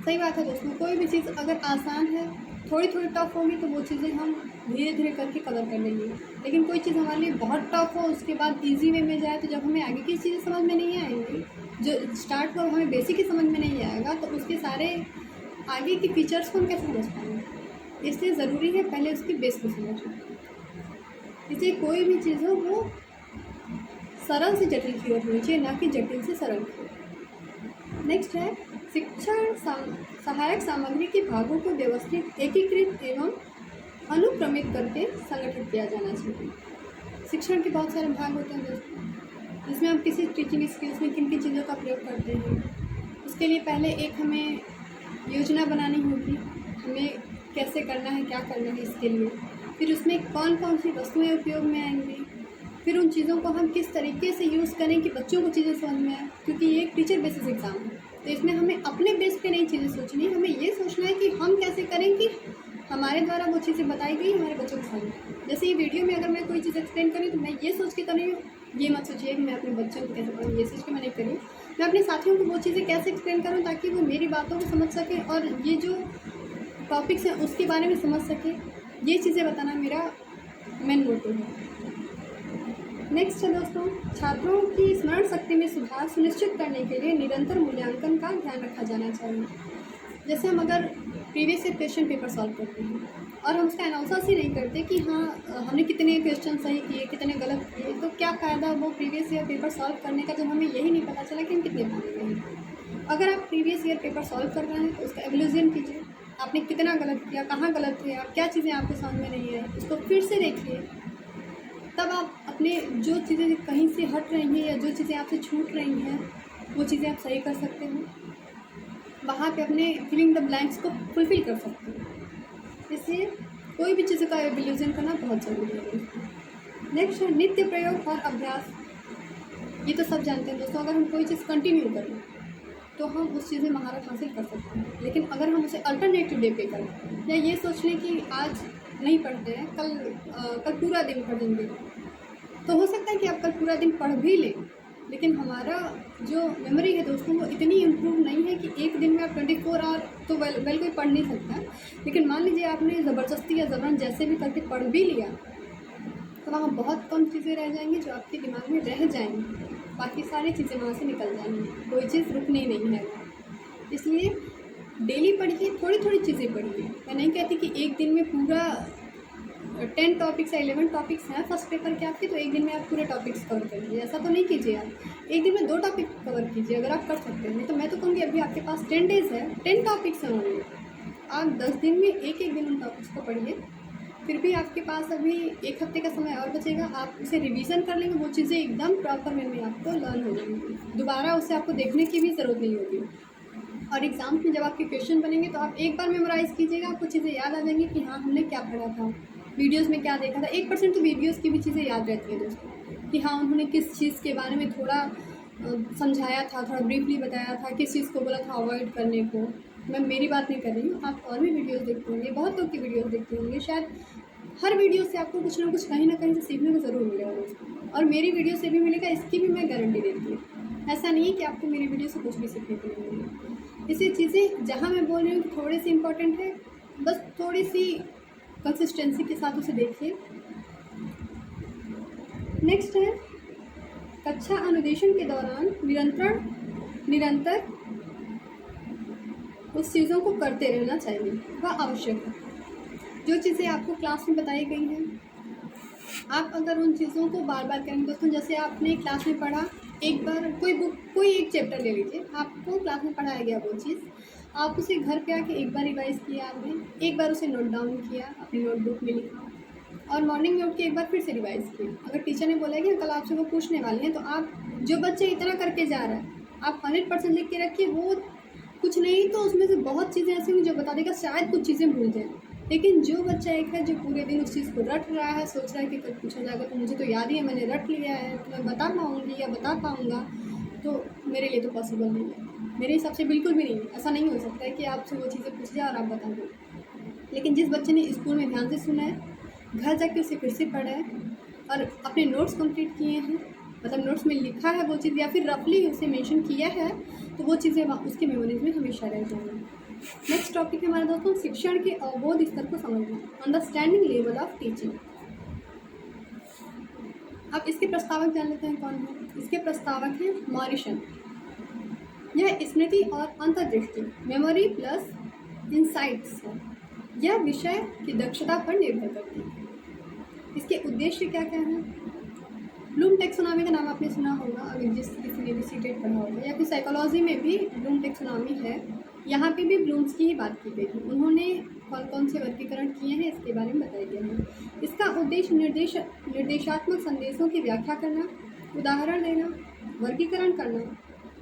सही बात है दोस्तों, कोई भी चीज़ अगर आसान है, थोड़ी थोड़ी टफ होगी तो वो चीज़ें हम धीरे धीरे करके कवर कर लेंगे। लेकिन कोई चीज़ हमारे लिए बहुत टफ हो, उसके बाद इजी वे में जाए, तो जब हमें आगे की चीज़ें समझ में नहीं आएंगी, जो स्टार्ट पर हमें बेसिक ही समझ में नहीं आएगा, तो उसके सारे आगे के फीचर्स को हम कैसे समझ पाएंगे। इसलिए ज़रूरी है पहले उसकी बेस को समझना। इसलिए कोई भी चीज़ हो वो सरल से जटिल की ओर होनी चाहिए, ना कि जटिल से सरल की ओर। नेक्स्ट है, शिक्षण सहायक सामग्री के भागों को व्यवस्थित, एकीकृत एवं अनुक्रमित करके संगठित किया जाना चाहिए। शिक्षण के बहुत सारे भाग होते हैं दोस्तों, जिसमें हम किसी टीचिंग स्किल्स में किन किन चीज़ों का प्रयोग करते हैं। उसके लिए पहले एक हमें योजना बनानी होगी, हमें कैसे करना है, क्या करना है इसके लिए। फिर उसमें कौन कौन सी वस्तुएं उपयोग में आएंगी, फिर उन चीज़ों को हम किस तरीके से यूज़ करें कि बच्चों को चीज़ें समझ में आए, क्योंकि ये एक टीचर बेसिस एग्ज़ाम है। तो इसमें हमें अपने बेस पे नई चीज़ें सोचनी है, हमें ये सोचना है कि हम कैसे करें कि हमारे द्वारा वो चीज़ें बताई गई हमारे बच्चों को समझ। जैसे ये वीडियो में अगर मैं कोई चीज़ एक्सप्लेन करूँ तो मैं ये सोच के कर रही हूँ, ये मत सोचिए कि मैं अपने बच्चों को कैसे पढ़ूँ, ये सोच के मैं नहीं करी। मैं अपने साथियों को वो चीज़ें कैसे एक्सप्लेन करूँ ताकि वो मेरी बातों को समझ सकें और ये जो टॉपिक्स हैं उसके बारे में समझ सकें। ये चीज़ें बताना मेरा मेन मोटिव है। नेक्स्ट है दोस्तों, छात्रों की स्मरण शक्ति में सुधार सुनिश्चित करने के लिए निरंतर मूल्यांकन का ध्यान रखा जाना चाहिए। जैसे हम अगर previous year question paper solve करते हैं और हम उसका एनालिसिस ही नहीं करते कि हाँ हमने कितने क्वेश्चन सही किए, कितने गलत किए, तो क्या फ़ायदा वो प्रीवियस ईयर पेपर सॉल्व करने का जब हमें यही नहीं पता चला कि हम कितने पाने में हैं। अगर आप प्रीवियस ईयर पेपर सॉल्व कर रहे हैं तो उसका एवल्यूशन कीजिए, आपने कितना गलत किया, कहाँ गलत थे आप, क्या चीज़ें आपको समझ में नहीं आई, उसको फिर से देखिए। तब आप अपने जो चीज़ें कहीं से हट रही हैं या जो चीज़ें आपसे छूट रही हैं वो चीज़ें आप सही कर सकते हो, वहाँ पे अपने फिलिंग द ब्लैंक्स को फुलफिल कर सकते हो। इसलिए कोई भी चीज़ का एवल्यूशन करना बहुत ज़रूरी है। नेक्स्ट है, नित्य प्रयोग और अभ्यास। ये तो सब जानते हैं दोस्तों, अगर हम कोई चीज़ कंटिन्यू करें तो हम उस चीज़ में महारत हासिल कर सकते हैं। लेकिन अगर हम उसे अल्टरनेटिव डे पे करें या ये सोच लें कि आज नहीं पढ़ते हैं, कल पूरा दिन पढ़ेंगे, तो हो सकता है कि आप कल पूरा दिन पढ़ भी लें, लेकिन हमारा जो मेमोरी है दोस्तों वो इतनी इम्प्रूव नहीं है कि एक दिन में आप 24 आवर तो वेल कोई पढ़ नहीं सकता। लेकिन मान लीजिए आपने ज़बरदस्ती या ज़बरन जैसे भी करके पढ़ भी लिया तो वहाँ बहुत कम चीज़ें रह जाएंगी जो आपके दिमाग में रह जाएंगी, बाकी सारी चीज़ें वहाँ से निकल जाएंगी, कोई चीज़ रुकनी नहीं है। इसलिए डेली पढ़िए, थोड़ी थोड़ी चीज़ें पढ़िए। मैं नहीं कहती कि एक दिन में पूरा 10 टॉपिक्स या 11 टॉपिक्स हैं फर्स्ट पेपर के आपके, तो एक दिन में आप पूरे टॉपिक्स कवर करिए, ऐसा तो नहीं कीजिए। आप एक दिन में 2 टॉपिक कवर कीजिए अगर आप कर सकते हैं। तो मैं तो कहूँगी अभी आपके पास 10 डेज़ है, 10 टॉपिक्स हैं ओनली, आप 10 दिन में एक दिन उन टॉपिक्स को पढ़िए। फिर भी आपके पास अभी 1 हफ्ते का समय और बचेगा, आप उसे रिवीजन कर लेंगे, वो चीज़ें एकदम प्रॉपर वे में आपको लर्न हो जाएंगी, दोबारा उसे आपको देखने की भी ज़रूरत नहीं होगी। और एग्ज़ाम्स में जब आपके क्वेश्चन बनेंगे तो आप एक बार मेमोराइज़ कीजिएगा, आपको चीज़ें याद आ जाएंगी कि हाँ हमने क्या पढ़ा था, वीडियोस में क्या देखा था। 1% तो वीडियोस की भी चीज़ें याद रहती है दोस्तों, कि हाँ उन्होंने किस चीज़ के बारे में थोड़ा समझाया था, थोड़ा ब्रीफली बताया था, किस चीज़ को बोला था अवॉइड करने को। मैं मेरी बात नहीं कर रही हूँ, आप और भी वीडियोस देखते होंगे, बहुत लोग की वीडियोस देखते होंगे, शायद हर वीडियो से आपको कुछ ना कुछ कहीं ना कहीं से सीखने को ज़रूर मिलेगा दोस्तों, और मेरी वीडियो से भी मिलेगा, इसकी भी मैं गारंटी देती हूँ। ऐसा नहीं है कि आपको मेरी वीडियो से कुछ भी सीखने को नहीं मिलेगा। इसी चीज़ें जहाँ मैं बोल रही हूँ कि थोड़ी सी इंपॉर्टेंट है, बस थोड़ी सी कंसिस्टेंसी के साथ उसे देखिए। नेक्स्ट है, कक्षा अनुदेशन के दौरान निरंतर उस चीज़ों को करते रहना चाहिए, वह आवश्यक है। जो चीज़ें आपको क्लास में बताई गई हैं, आप अगर उन चीज़ों को बार बार करेंगे दोस्तों, जैसे आपने क्लास में पढ़ा, एक बार कोई बुक, कोई एक चैप्टर ले लीजिए, आपको क्लास में पढ़ाया गया वो चीज़, आप उसे घर पे आके एक बार रिवाइज़ किया आपने, एक बार उसे नोट डाउन किया, अपनी नोटबुक में लिखा, और मॉर्निंग में उठ के एक बार फिर से रिवाइज़ किया। अगर टीचर ने बोला कि कल आपसे वो पूछने वाले हैं, तो आप जो बच्चे इतना करके जा रहा है आप 100% लिख के रखिए। वो कुछ नहीं तो उसमें से बहुत चीज़ें ऐसी होंगी जो बता देगा, शायद कुछ चीज़ें भूल जाएँ, लेकिन जो बच्चा एक है जो पूरे दिन उस चीज़ को रट रहा है, सोच रहा है कि कल पूछा जाएगा तो मुझे तो याद ही है, मैंने रट लिया है, तो मैं बता पाऊँगी या बता पाऊँगा, तो मेरे लिए तो पॉसिबल नहीं है। मेरे हिसाब से बिल्कुल भी नहीं है। ऐसा नहीं हो सकता है कि आपसे वो चीज़ें पूछ जाए और आप बता दो। लेकिन जिस बच्चे ने स्कूल में ध्यान से सुना है, घर जाके उसे फिर से पढ़ा है और अपने नोट्स कंप्लीट किए हैं, मतलब नोट्स में लिखा है वो चीज़ या फिर रफली उसे मेंशन किया है, तो वो चीज़ें उसकी मेमोरीज में हमेशा रह जाएंगी। नेक्स्ट टॉपिक है हमारा दोस्तों शिक्षण के अवबोध स्तर को समझना, अंडरस्टैंडिंग लेवल ऑफ टीचिंग। अब इसके प्रस्तावक जान लेते हैं कौन है। इसके प्रस्तावक हैं मॉरिसन। यह स्मृति और अंतर्दृष्टि, मेमोरी प्लस इंसाइट्स है। यह विषय की दक्षता पर निर्भर करती है। इसके उद्देश्य क्या क्या हैं? ब्लूम टैक्सोनॉमी का नाम आपने सुना होगा, अगर किसी ने भी सीटेट पढ़ा होगा, या फिर साइकोलॉजी में भी ब्लूम टैक्सोनॉमी है। यहाँ पे भी ब्लूम्स की ही बात की गई है। उन्होंने कौन कौन से वर्गीकरण किए हैं इसके बारे में बताया गया है। इसका उद्देश्य निर्देशात्मक संदेशों की व्याख्या करना, उदाहरण देना, वर्गीकरण करना,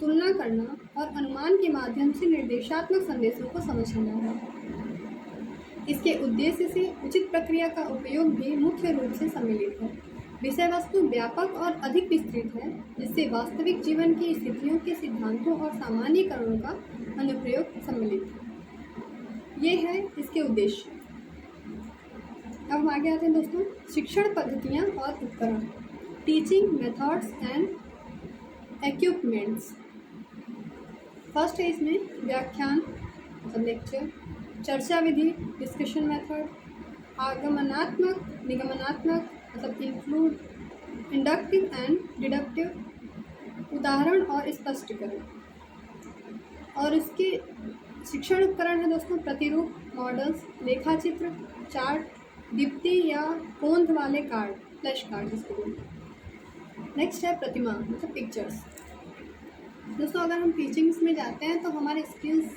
तुलना करना और अनुमान के माध्यम से निर्देशात्मक संदेशों को समझना है। इसके उद्देश्य से उचित प्रक्रिया का उपयोग भी मुख्य रूप से सम्मिलित है। विषय वस्तु व्यापक और अधिक विस्तृत है, जिससे वास्तविक जीवन की स्थितियों के सिद्धांतों और सामान्यीकरणों का अनुप्रयोग सम्मिलित है। ये है इसके उद्देश्य। अब हम आगे आते हैं दोस्तों, शिक्षण पद्धतियाँ और उपकरण, teaching methods and equipments. First है इसमें व्याख्यान मतलब लेक्चर, चर्चा विधि डिस्कशन मेथड, आगमनात्मक निगमनात्मक मतलब इंक्लूड, इंडक्टिव एंड डिडक्टिव, उदाहरण और स्पष्टीकरण। और इसके शिक्षण उपकरण है दोस्तों प्रतिरूप, मॉडल्स, लेखाचित्र, चार्ट, दीप्ति या पोंध वाले कार्ड, फ्लैश कार्ड जिसको बोलते हैं। नेक्स्ट है प्रतिमा मतलब पिक्चर्स। दोस्तों अगर हम टीचिंग्स में जाते हैं तो हमारे स्किल्स,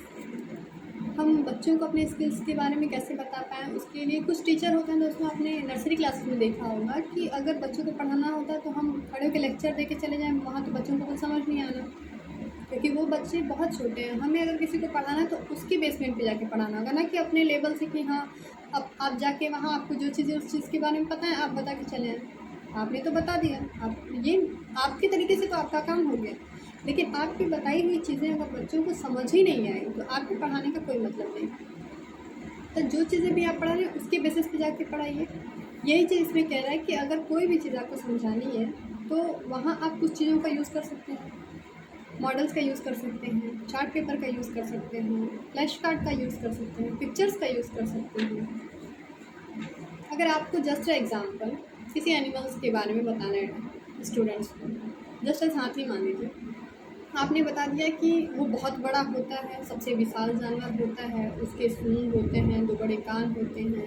हम बच्चों को अपने स्किल्स के बारे में कैसे बता पाएँ, उसके लिए कुछ टीचर होते हैं दोस्तों, आपने नर्सरी क्लास में देखा होगा कि अगर बच्चों को पढ़ाना होता है तो हम खड़े होकर लेक्चर दे के चले जाएँ, वहाँ तो बच्चों को कुछ समझ नहीं आना, क्योंकि वो बच्चे बहुत छोटे हैं। हमें अगर किसी को पढ़ाना है तो उसकी बेसमेंट पे जाके पढ़ाना होगा, ना कि अपने लेवल से कि हाँ अब आप जाके वहाँ आपको जो चीज़ें उस चीज़ के बारे में पता है आप बता के चले आए। आपने तो बता दिया, आप ये आपके तरीके से तो आपका काम हो गया, लेकिन आपकी बताई हुई चीज़ें अगर बच्चों को समझ ही नहीं आई तो आपको पढ़ाने का कोई मतलब नहीं। तो जो चीज़ें भी आप पढ़ा रहे हैं उसके बेसिस पे जाके पढ़ाइए। यही चीज़ इसमें कह रहा है कि अगर कोई भी चीज़ आपको समझानी है तो वहाँ आप कुछ चीज़ों का यूज़ कर सकते हैं, मॉडल्स का यूज़ कर सकते हैं, चार्ट पेपर का यूज़ कर सकते हैं, फ्लैश कार्ड का यूज़ कर सकते हैं, पिक्चर्स का यूज़ कर सकते हैं। अगर आपको जस्ट एग्जाम्पल किसी एनिमल्स के बारे में बताना है स्टूडेंट्स को, जस्ट एज हाथी मान लीजिए, आपने बता दिया कि वो बहुत बड़ा होता है, सबसे विशाल जानवर होता है, उसके सूंड होते हैं, 2 बड़े कान होते हैं।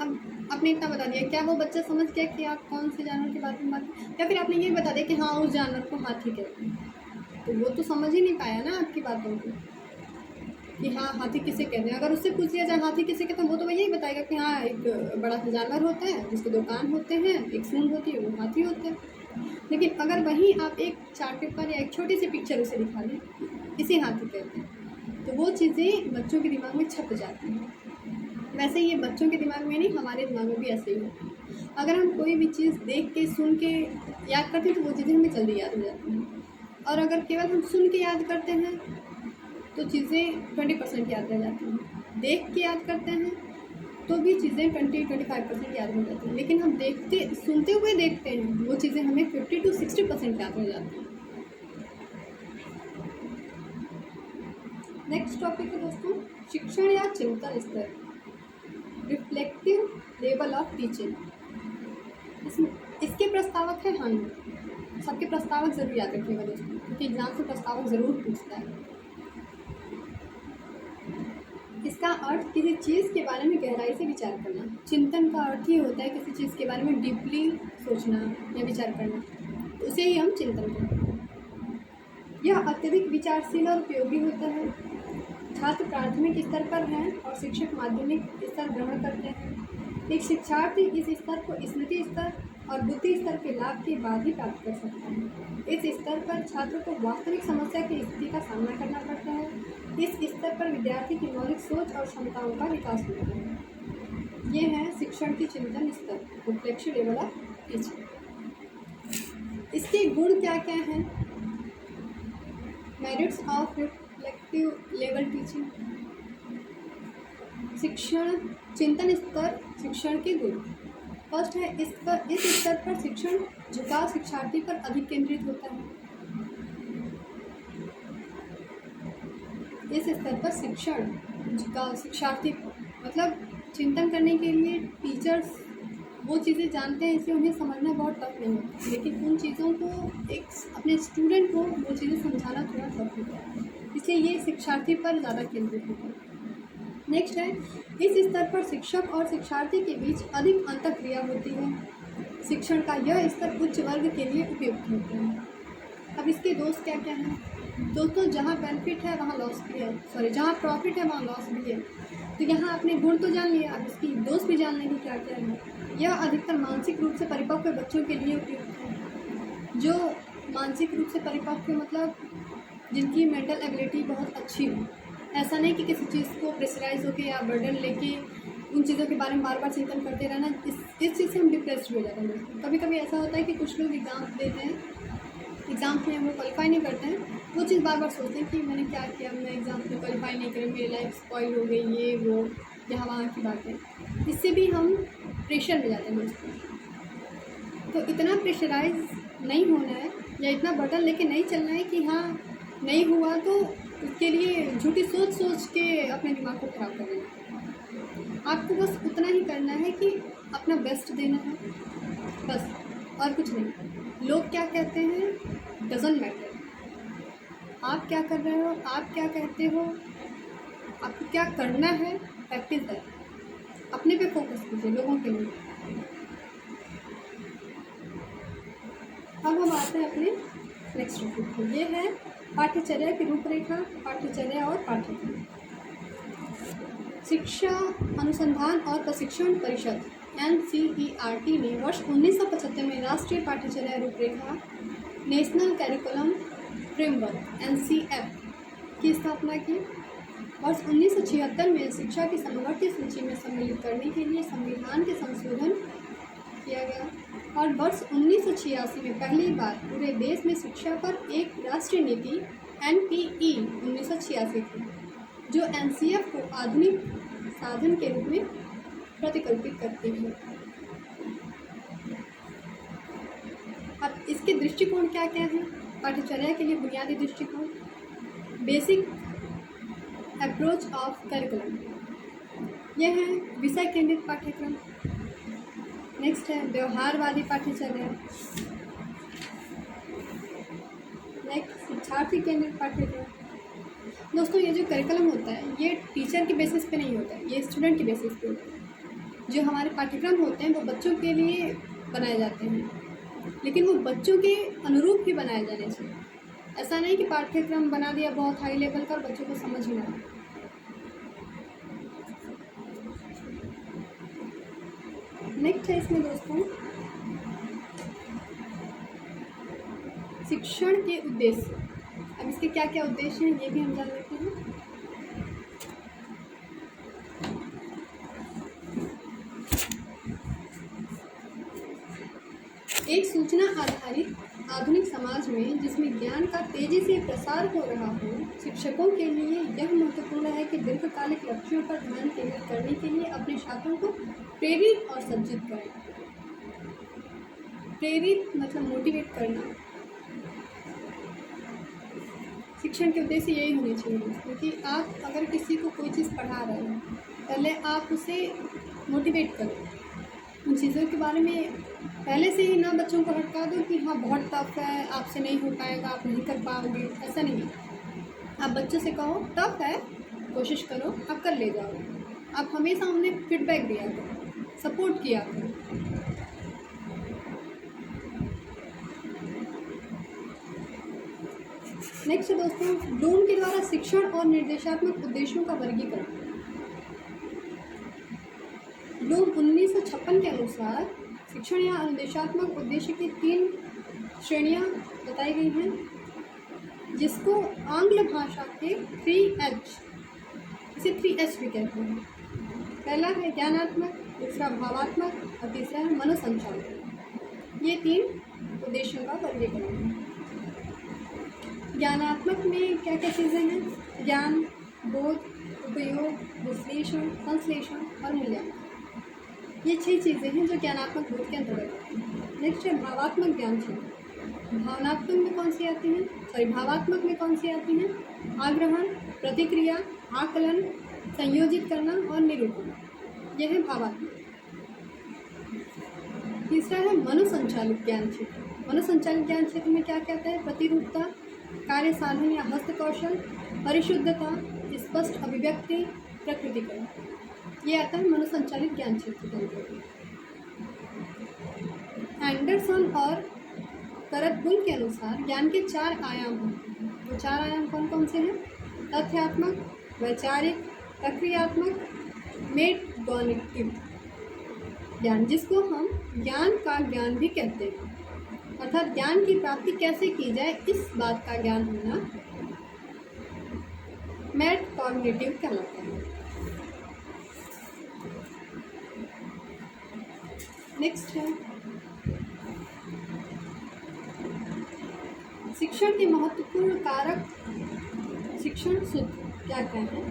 अब आपने इतना बता दिया, क्या वो बच्चा समझ गया कि आप कौन से जानवर के बारे में बात, या फिर आपने ये बता दिया कि हाँ उस जानवर को हाथी कहते हैं, तो वो तो समझ ही नहीं पाया ना आपकी बातों को कि हाँ हाथी किसे कहते हैं। अगर उससे पूछ दिया जाए हाथी किसे कहते हैं, वो तो यही बताएगा कि हाँ एक बड़ा सा जानवर होता है जिसके 2 कान होते हैं, एक सूंड होती है, वो हाथी होता है। लेकिन अगर वहीं आप एक चार्ट पेपर या एक छोटी सी पिक्चर उसे दिखा दें, इसे हाथी कहते हैं, तो वो चीज़ें बच्चों के दिमाग में छप जाती हैं। वैसे ये बच्चों के दिमाग में नहीं, हमारे दिमाग में भी ऐसे ही होता है। अगर हम कोई भी चीज़ देख के सुन के याद करते हैं तो वो चीज़ें हमें जल्दी याद हो जाती हैं, और अगर केवल हम सुन के याद करते हैं तो चीज़ें 20% याद रह जाती हैं। देख के याद करते हैं तो भी चीज़ें 20-25% याद हो जाती हैं, लेकिन हम सुनते हुए देखते हैं वो चीज़ें हमें 50-60% याद हो जाती हैं। नेक्स्ट टॉपिक है दोस्तों शिक्षण या चिंतन स्तर, रिफ्लेक्टिव लेवल ऑफ टीचिंग। इसके प्रस्तावक है हन। सबके प्रस्तावक जरूर याद रखिएगा दोस्तों, क्योंकि एग्जाम से प्रस्तावक जरूर पूछता है। इसका अर्थ किसी चीज़ के बारे में गहराई से विचार करना। चिंतन का अर्थ ही होता है किसी चीज़ के बारे में डीपली सोचना या विचार करना, तो उसे ही हम चिंतन कहते हैं। यह अत्यधिक विचारशील और उपयोगी होता है। छात्र प्राथमिक स्तर पर हैं और शिक्षक माध्यमिक स्तर ग्रहण करते हैं। एक शिक्षार्थी इस स्तर को स्मृति स्तर और बुद्धि स्तर के लाभ के बाद ही प्राप्त कर सकता है। इस स्तर पर छात्र को वास्तविक समस्या की स्थिति का सामना करना पड़ता है। इस स्तर पर विद्यार्थी की मौलिक सोच और क्षमताओं का विकास होता है। ये है शिक्षण की चिंतन स्तर, रिफ्लेक्शन लेवल ऑफ टीचिंग। इसके गुण क्या क्या हैं? Merits of reflective level teaching, शिक्षण चिंतन स्तर, शिक्षण के गुण। फर्स्ट है इस स्तर पर शिक्षण झुकाव शिक्षार्थी पर अधिक केंद्रित होता है। इस स्तर पर शिक्षण झुकाव शिक्षार्थी मतलब चिंतन करने के लिए टीचर्स वो चीज़ें जानते हैं, इसलिए उन्हें समझना बहुत टफ नहीं होता, लेकिन उन चीज़ों को एक अपने स्टूडेंट को वो चीज़ें समझाना थोड़ा टफ होता है, इसलिए ये शिक्षार्थी पर ज़्यादा केंद्रित होता है। नेक्स्ट है इस स्तर पर शिक्षक और शिक्षार्थी के बीच अधिक अंतःक्रिया होती है। शिक्षण का यह स्तर उच्च वर्ग के लिए उपयुक्त होता है। अब इसके दोष क्या क्या हैं? दोस्तों, जहाँ बेनिफिट है वहाँ लॉस भी है, जहाँ प्रॉफिट है वहाँ लॉस भी है। तो यहाँ आपने गुण तो जान लिया, अब इसकी दोष भी जान लेंगे क्या क्या है। यह अधिकतर मानसिक रूप से परिपक्व बच्चों के लिए उपयुक्त है। जो मानसिक रूप से परिपक्व मतलब जिनकी मेंटल एबिलिटी बहुत अच्छी हो, ऐसा नहीं कि किसी चीज़ को प्रेशराइज होकर या बर्डन लेके उन चीज़ों के बारे में बार बार चिंतन करते रहना, इस चीज़ से हम डिप्रेस्ड हो जाते हैं। कभी कभी ऐसा होता है कि कुछ लोग एग्ज़ाम देते हैं, एग्ज़ाम में वो क्वालिफाई नहीं करते हैं, वो चीज़ बार बार सोचते हैं कि मैंने क्या किया, मैं एग्ज़ाम में क्वालिफाई नहीं करी, मेरी लाइफ स्पॉइल हो गई, ये वो यहाँ वहाँ की बातें। इससे भी हम प्रेशर में जाते हैं दोस्तों। तो इतना प्रेशराइज नहीं होना है या इतना बर्डन लेके नहीं चलना है कि हाँ नहीं हुआ तो उसके लिए झूठी सोच सोच के अपने दिमाग को ख़राब कर देना। आपको बस उतना ही करना है कि अपना बेस्ट देना है, बस, और कुछ नहीं। लोग क्या कहते हैं डजंट मैटर। आप क्या कर रहे हो, आप क्या कहते हो, आपको क्या करना है, प्रैक्टिस है, अपने पे फोकस कीजिए, लोगों के लिए। अब हम आते हैं अपने नेक्स्ट टॉपिक पे। ये है पाठ्यचर्या की रूपरेखा, पाठ्यचर्या और पाठ्यक्रम। शिक्षा अनुसंधान और प्रशिक्षण परिषद NCERT ने वर्ष 1975 में राष्ट्रीय पाठ्यचर्या रूपरेखा नेशनल कैरिकुलम फ्रेमवर्क NCF की स्थापना की। वर्ष 1976 में शिक्षा की समवर्ती सूची में सम्मिलित करने के लिए संविधान के संशोधन किया गया और वर्ष 1986 में पहली बार पूरे देश में शिक्षा पर एक राष्ट्रीय नीति NPE 1986 थी, जो NCF को आधुनिक साधन के रूप में प्रतिकल्पित करती है। अब इसके दृष्टिकोण क्या क्या हैं? पाठ्यचर्या के लिए बुनियादी दृष्टिकोण, बेसिक अप्रोच ऑफ करिकुलम, यह है विषय केंद्रित पाठ्यक्रम। नेक्स्ट है व्यवहारवादी पाठ्यचर्या। नेक्स्ट शिक्षार्थी केंद्रित पाठ्यक्रम। दोस्तों, ये जो करिकुलम होता है ये टीचर के बेसिस पे नहीं होता है, ये स्टूडेंट के बेसिस पे होता है। जो हमारे पाठ्यक्रम होते हैं वो बच्चों के लिए बनाए जाते हैं, लेकिन वो बच्चों के अनुरूप ही बनाए जाने चाहिए। ऐसा नहीं कि पाठ्यक्रम बना दिया बहुत हाई लेवल का और बच्चों को समझ ही ना आए। नेक्स्ट है इसमें दोस्तों शिक्षण के उद्देश्य। अब इसके क्या क्या उद्देश्य हैं ये भी हम जान लेते हैं। एक सूचना आधारित आधुनिक समाज में जिसमें ज्ञान का तेजी से प्रसार हो रहा हो, शिक्षकों के लिए यह महत्वपूर्ण है कि दीर्घकालिक लक्ष्यों पर ध्यान केंद्रित करने के लिए अपने छात्रों को प्रेरित और सज्जित करें। प्रेरित मतलब मोटिवेट करना। शिक्षण के उद्देश्य यही होने चाहिए, क्योंकि आप अगर किसी को कोई चीज़ पढ़ा रहे हैं, पहले आप उसे मोटिवेट करो, उन चीज़ों के बारे में पहले से ही ना बच्चों को हटका दो कि हाँ बहुत टफ है, आपसे नहीं हो पाएगा, आप नहीं कर पाओगे, ऐसा नहीं है। आप बच्चों से कहो टफ है, कोशिश करो, आप कर ले जाओ। आप हमेशा उन्हें फीडबैक दिया करो, सपोर्ट किया करो। नेक्स्ट दोस्तों, ब्लूम के द्वारा शिक्षण और निर्देशात्मक उद्देश्यों का वर्गीकरण। ब्लूम 1956 के अनुसार शिक्षण या अनुदेशात्मक उद्देश्य की 3 श्रेणियां बताई गई हैं, जिसको आंग्ल भाषा के 3H, इसे 3H भी कहते हैं। पहला है ज्ञानात्मक, दूसरा भावात्मक और तीसरा है मनोसंचालन। ये 3 उद्देश्यों का वर्गीकरण है। ज्ञानात्मक में क्या क्या चीज़ें हैं? ज्ञान, बोध, उपयोग, विश्लेषण, संश्लेषण और मूल्यांकन। ये 6 चीज़ें हैं जो ज्ञानात्मक बोध के अंतर्गत आती हैं। नेक्स्ट है भावात्मक ज्ञान क्षेत्र। भावनात्मक में कौन सी आती हैं? भावात्मक में कौन सी आती हैं? आग्रहण, प्रतिक्रिया, आकलन, संयोजित करना और निरूपण। यह है भावात्मक। तीसरा है मनोसंचालित ज्ञान क्षेत्र। मनोसंचालित ज्ञान क्षेत्र में क्या कहता है? प्रतिरूपता, कार्य साधन या हस्तकौशल, परिशुद्धता, स्पष्ट अभिव्यक्ति, प्रकृतिकरण। ये आता है मनोसंचालित ज्ञान क्षेत्र के अंतर्गत। एंडरसन और करतबुल के अनुसार ज्ञान के 4 आयाम हैं। वो 4 आयाम कौन कौन से हैं? तथ्यात्मक, वैचारिक, प्रक्रियात्मक, मेटाकॉग्निटिव ज्ञान, जिसको हम ज्ञान का ज्ञान भी कहते हैं। अर्थात ज्ञान की प्राप्ति कैसे की जाए इस बात का ज्ञान होना मेटाकॉग्निटिव कहलाता है। नेक्स्ट है शिक्षण के महत्वपूर्ण कारक। शिक्षण सूत्र क्या क्या है?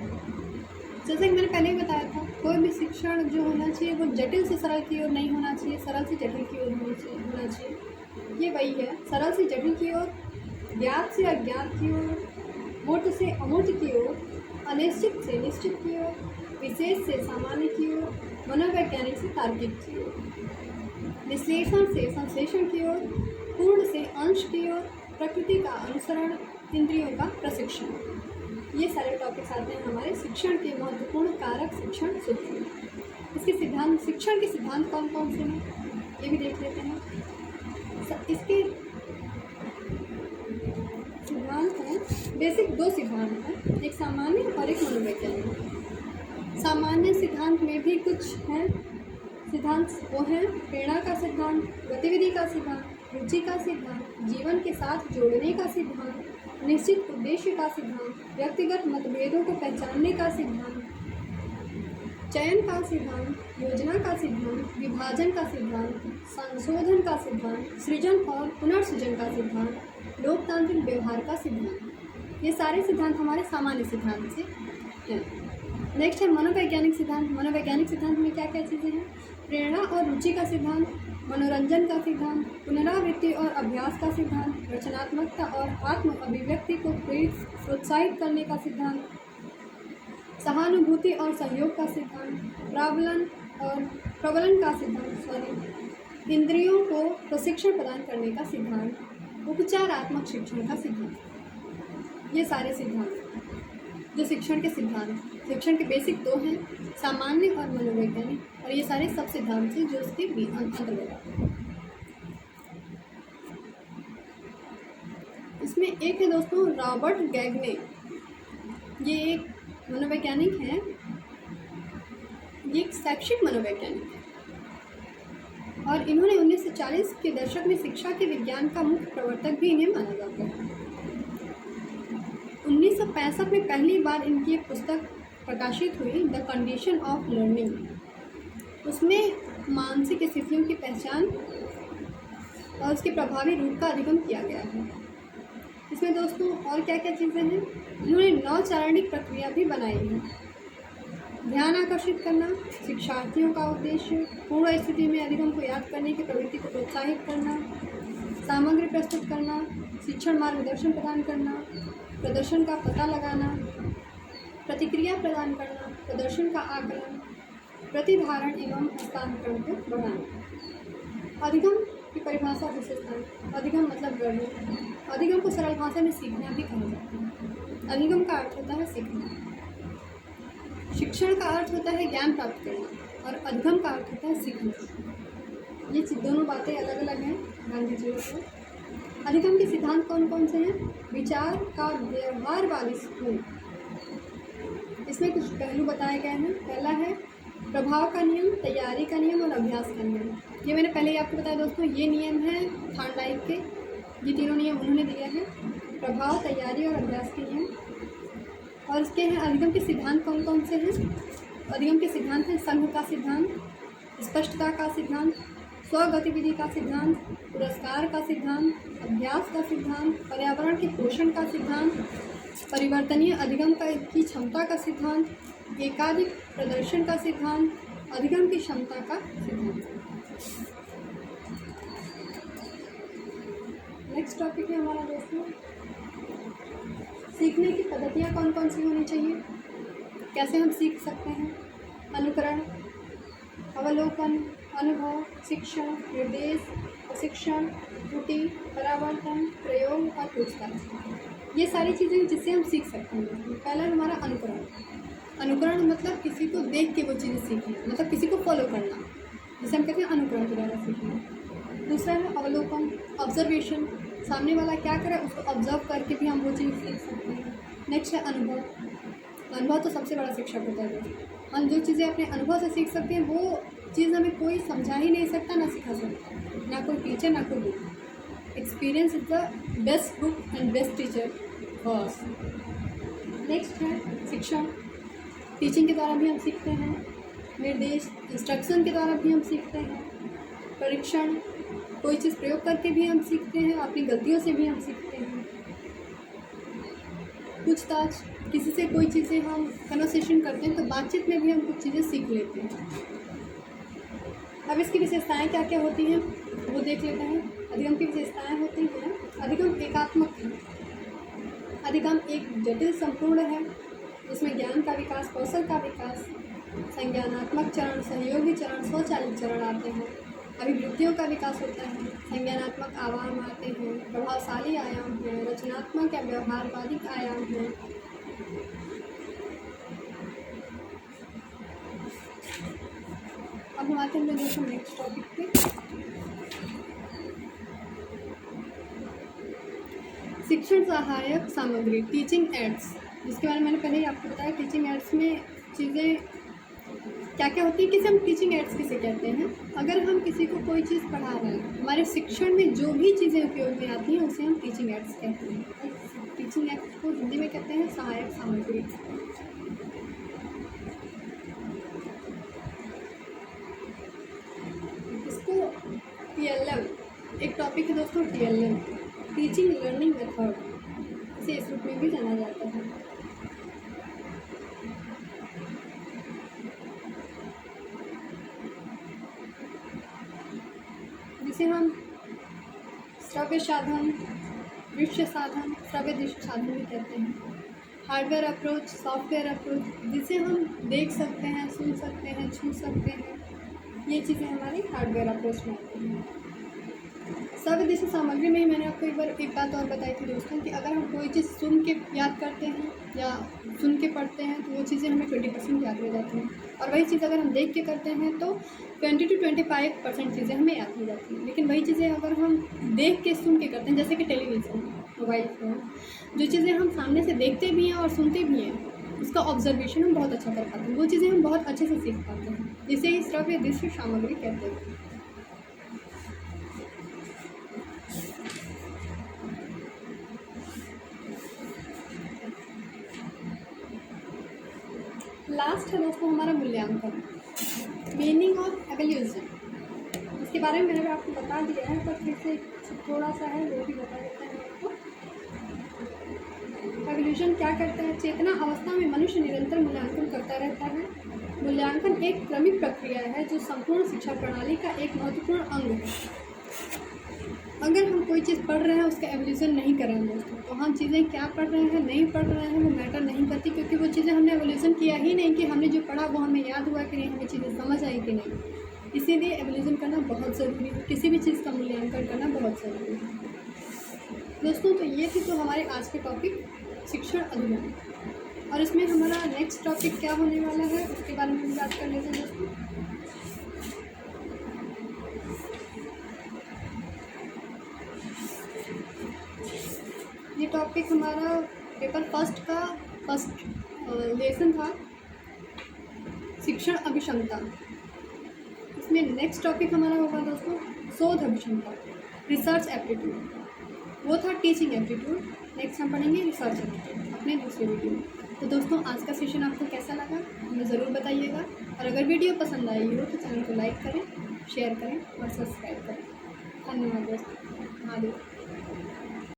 जैसे कि मैंने पहले ही बताया था, कोई भी शिक्षण जो होना चाहिए वो जटिल से सरल की ओर नहीं होना चाहिए, सरल से जटिल की ओर होना चाहिए। ये वही है, सरल से जटिल की ओर, ज्ञात से अज्ञात की ओर, मूर्त से अमूर्त की ओर, अनिश्चित से निश्चित की ओर, विशेष से सामान्य की ओर, मनोवैज्ञानिक से तार्किक की ओर, विश्लेषण से संश्लेषण की ओर, पूर्ण से अंश की ओर, प्रकृति का अनुसरण, इंद्रियों का प्रशिक्षण। ये सारे टॉपिक्स आते हैं हमारे शिक्षण के महत्वपूर्ण कारक शिक्षण सूत्र। इसके सिद्धांत, शिक्षण के सिद्धांत कौन कौन से हैं ये भी देख लेते हैं। इसके सिद्धांत हैं, बेसिक 2 सिद्धांत हैं, एक सामान्य और एक मनोवैज्ञानिक। सामान्य सिद्धांत में भी कुछ हैं सिद्धांत, वो हैं प्रेरणा का सिद्धांत, गतिविधि का सिद्धांत, रुचि का सिद्धांत, जीवन के साथ जोड़ने का सिद्धांत, निश्चित उद्देश्य का सिद्धांत, व्यक्तिगत मतभेदों को पहचानने का सिद्धांत, चयन का सिद्धांत, योजना का सिद्धांत, विभाजन का सिद्धांत, संशोधन का सिद्धांत, सृजन और पुनर्सृजन का सिद्धांत, लोकतांत्रिक व्यवहार का सिद्धांत। ये सारे सिद्धांत हमारे सामान्य सिद्धांत से हैं। नेक्स्ट है मनोवैज्ञानिक सिद्धांत। मनोवैज्ञानिक सिद्धांत में क्या क्या चीज़ें हैं? प्रेरणा और रुचि का सिद्धांत, मनोरंजन का सिद्धांत, पुनरावृत्ति और अभ्यास का सिद्धांत, रचनात्मकता और आत्म अभिव्यक्ति को प्रोत्साहित करने का सिद्धांत, सहानुभूति और सहयोग का सिद्धांत, प्रबलन का सिद्धांत, इंद्रियों को प्रशिक्षण प्रदान करने का सिद्धांत, उपचारात्मक शिक्षण का सिद्धांत। ये सारे सिद्धांत जो शिक्षण के सिद्धांत, शिक्षण के बेसिक 2 हैं, सामान्य और मनोवैज्ञानिक, और ये सारे सब सिद्धांत हैं जो उसके अंतर्गत आते हैं। इसमें एक है दोस्तों रॉबर्ट गैगने, ये एक मनोवैज्ञानिक हैं, ये एक शैक्षिक मनोवैज्ञानिक है और इन्होंने 1940 के दशक में शिक्षा के विज्ञान का मुख्य प्रवर्तक भी इन्हें माना जाता है। 1965 में पहली बार इनकी एक पुस्तक प्रकाशित हुई, द कंडीशन ऑफ लर्निंग। उसमें मानसिक स्थितियों की पहचान और उसके प्रभावी रूप का अधिगम किया गया है। इसमें दोस्तों और क्या क्या चीज़ें हैं? इन्होंने 9 चारणिक प्रक्रिया भी बनाई है। ध्यान आकर्षित करना, शिक्षार्थियों का उद्देश्य, पूर्ण स्थिति में अधिगम को याद करने की प्रवृत्ति को प्रोत्साहित करना, सामग्री प्रस्तुत करना, शिक्षण मार्गदर्शन प्रदान करना, प्रदर्शन का पता लगाना, प्रतिक्रिया प्रदान करना, प्रदर्शन का आकलन, प्रतिधारण एवं हस्तांतरण को बढ़ाना। अधिगम की परिभाषा विशेषता। अधिगम मतलब लर्निंग। अधिगम को सरल भाषा में सीखना भी कहा जाता है। अधिगम का अर्थ होता है सीखना, शिक्षण का अर्थ होता है ज्ञान प्राप्त करना और अधिगम का अर्थ होता है सीखना। ये दोनों बातें अलग अलग हैं, ध्यान दीजिएगा। अधिगम के सिद्धांत कौन कौन से हैं? विचार का व्यवहारवादी स्कूल। इसमें कुछ पहलू बताए गए हैं। पहला है प्रभाव का नियम, तैयारी का नियम और अभ्यास का नियम। ये मैंने पहले ही आपको बताया दोस्तों, ये नियम है थार्नडाइक के, ये तीनों नियम उन्होंने दिए हैं, प्रभाव, तैयारी और अभ्यास के नियम। और इसके हैं अधिगम के सिद्धांत कौन कौन से हैं? अधिगम के सिद्धांत हैं संघ का सिद्धांत, स्पष्टता का सिद्धांत, स्वगतिविधि का सिद्धांत, पुरस्कार का सिद्धांत, अभ्यास का सिद्धांत, पर्यावरण के पोषण का सिद्धांत, परिवर्तनीय अधिगम की क्षमता का सिद्धांत, एकाधिक प्रदर्शन का सिद्धांत, अधिगम की क्षमता का सिद्धांत। नेक्स्ट टॉपिक है हमारा दोस्तों, सीखने की पद्धतियाँ कौन कौन सी होनी चाहिए, कैसे हम सीख सकते हैं। अनुकरण, अवलोकन, अनुभव, शिक्षण, निर्देश, प्रशिक्षण, त्रुटि, परावर्तन, प्रयोग और पूछताछ, ये सारी चीज़ें जिससे हम सीख सकते हैं। पहला हमारा अनुकरण। अनुकरण मतलब किसी को देख के वो चीज़ें सीखना, मतलब किसी को फॉलो करना, जिसे हम कहते हैं अनुकरण के द्वारा सीखना। दूसरा है अवलोकन, ऑब्जर्वेशन, सामने वाला क्या करे उसको ऑब्जर्व करके भी हम वो चीज़ सीख सकते हैं। नेक्स्ट है अनुभव। अनुभव तो सबसे बड़ा शिक्षक होता है। हम जो चीज़ें अपने अनुभव से सीख सकते हैं वो चीज़ हमें कोई समझा ही नहीं सकता, ना सिखा सकता, ना कोई टीचर, ना कोई book. Experience is the best book and best teacher for. Next है शिक्षण। टीचिंग के द्वारा भी हम सीखते हैं, निर्देश, इंस्ट्रक्शन के द्वारा भी हम सीखते हैं, परीक्षण, कोई चीज़ प्रयोग करके भी हम सीखते हैं, अपनी गलतियों से भी हम सीखते हैं। पूछताछ, किसी से कोई चीज़ें हम कन्वर्सेशन करते हैं तो बातचीत में भी हम कुछ चीज़ें सीख लेते हैं। अब इसकी विशेषताएं क्या क्या होती हैं वो देख लेते हैं। अधिगम की विशेषताएं होती हैं, अधिगम एकात्मक है। अधिगम एक जटिल संपूर्ण है जिसमें ज्ञान का विकास, कौशल का विकास, संज्ञानात्मक चरण, सहयोगी चरण, स्वचालित चरण आते हैं। अभिवृत्तियों का विकास होता है, संज्ञानात्मक आयाम आते हैं, प्रभावशाली आयाम हैं, रचनात्मक या व्यवहारवादी आयाम हैं। अब हम आते हैं दोस्तों नेक्स्ट टॉपिक पे, शिक्षण सहायक सामग्री, टीचिंग एड्स, जिसके बारे में मैंने पहले ही आपको बताया। टीचिंग एड्स में चीज़ें क्या क्या होती है, किसे हम टीचिंग एड्स किसे कहते हैं। अगर हम किसी को कोई चीज़ पढ़ा रहे हैं, हमारे शिक्षण में जो भी चीज़ें उपयोग में आती हैं उसे हम टीचिंग एड्स कहते हैं। टीचिंग एड्स को हिंदी में कहते हैं सहायक सामग्री। इसको TLM, एक टॉपिक है दोस्तों TLM, टीचिंग लर्निंग मेथड, इसे इस रूप में भी जाना जाता है। जिसे हम श्रव्य साधन, दृश्य साधन, श्रव्य दृश्य साधन भी कहते हैं। हार्डवेयर अप्रोच, सॉफ्टवेयर अप्रोच, जिसे हम देख सकते हैं, सुन सकते हैं, छू सकते हैं, ये चीज़ें हमारी हार्डवेयर अप्रोच में आती हैं। श्रव्य दृश्य सामग्री में ही मैंने आपको एक बात और बताई थी दोस्तों कि अगर हम कोई चीज़ सुन के याद करते हैं या सुन के पढ़ते हैं तो वो चीज़ें हमें 20% याद हो जाती हैं, और वही चीज़ अगर हम देख के करते हैं तो 20 to 25% चीज़ें हमें याद हो जाती हैं। लेकिन वही चीज़ें अगर हम देख के सुन के करते हैं, जैसे कि टेलीविज़न, मोबाइल फ़ोन, जो चीज़ें हम सामने से देखते भी हैं और सुनते भी हैं, उसका ऑब्जर्वेशन हम बहुत अच्छा कर पाते हैं, वो चीज़ें हम बहुत अच्छे से सीख पाते हैं, जिसे ही श्रव्य दृश्य सामग्री कहते हैं। लास्ट है दोस्तों हमारा मूल्यांकन, मीनिंग ऑफ एवोल्यूशन। इसके बारे में मैंने आपको बता दिया है, पर फिर से थोड़ा सा है वो भी बता देते हैं आपको। एवोल्यूशन क्या करता है, चेतना अवस्था में मनुष्य निरंतर मूल्यांकन करता रहता है। मूल्यांकन एक क्रमिक प्रक्रिया है जो संपूर्ण शिक्षा प्रणाली का एक महत्वपूर्ण अंग है। अगर हम कोई चीज़ पढ़ रहे हैं उसका एवोल्यूशन नहीं कर रहे हैं दोस्तों, तो हम चीज़ें क्या पढ़ रहे हैं, नहीं पढ़ रहे हैं, वो मैटर नहीं करती, क्योंकि वो चीज़ें हमने एवोल्यूशन किया ही नहीं कि हमने जो पढ़ा वो हमें याद हुआ कि नहीं, हमें चीज़ें समझ आई कि नहीं। इसीलिए एवोल्यूशन करना बहुत ज़रूरी है, किसी भी चीज़ का मूल्यांकन करना बहुत ज़रूरी है दोस्तों। तो ये थी तो हमारे आज के टॉपिक शिक्षण अधिगम, और इसमें हमारा नेक्स्ट टॉपिक क्या होने वाला है उसके बारे में भी बात कर लेते हैं दोस्तों। ये टॉपिक हमारा पेपर फर्स्ट का फर्स्ट लेसन था, शिक्षण अभिक्षमता। इसमें नेक्स्ट टॉपिक हमारा होगा दोस्तों शोध अभिक्षमता, रिसर्च एप्टीट्यूड। वो था टीचिंग एप्टीट्यूड, नेक्स्ट हम पढ़ेंगे रिसर्च एप्टीट्यूड अपने दूसरे वीडियो में। तो दोस्तों आज का सेशन आपको कैसा लगा हमें ज़रूर बताइएगा। और अगर वीडियो पसंद आई हो तो चैनल को लाइक करें, शेयर करें और सब्सक्राइब करें। धन्यवाद दोस्तों। महादेव।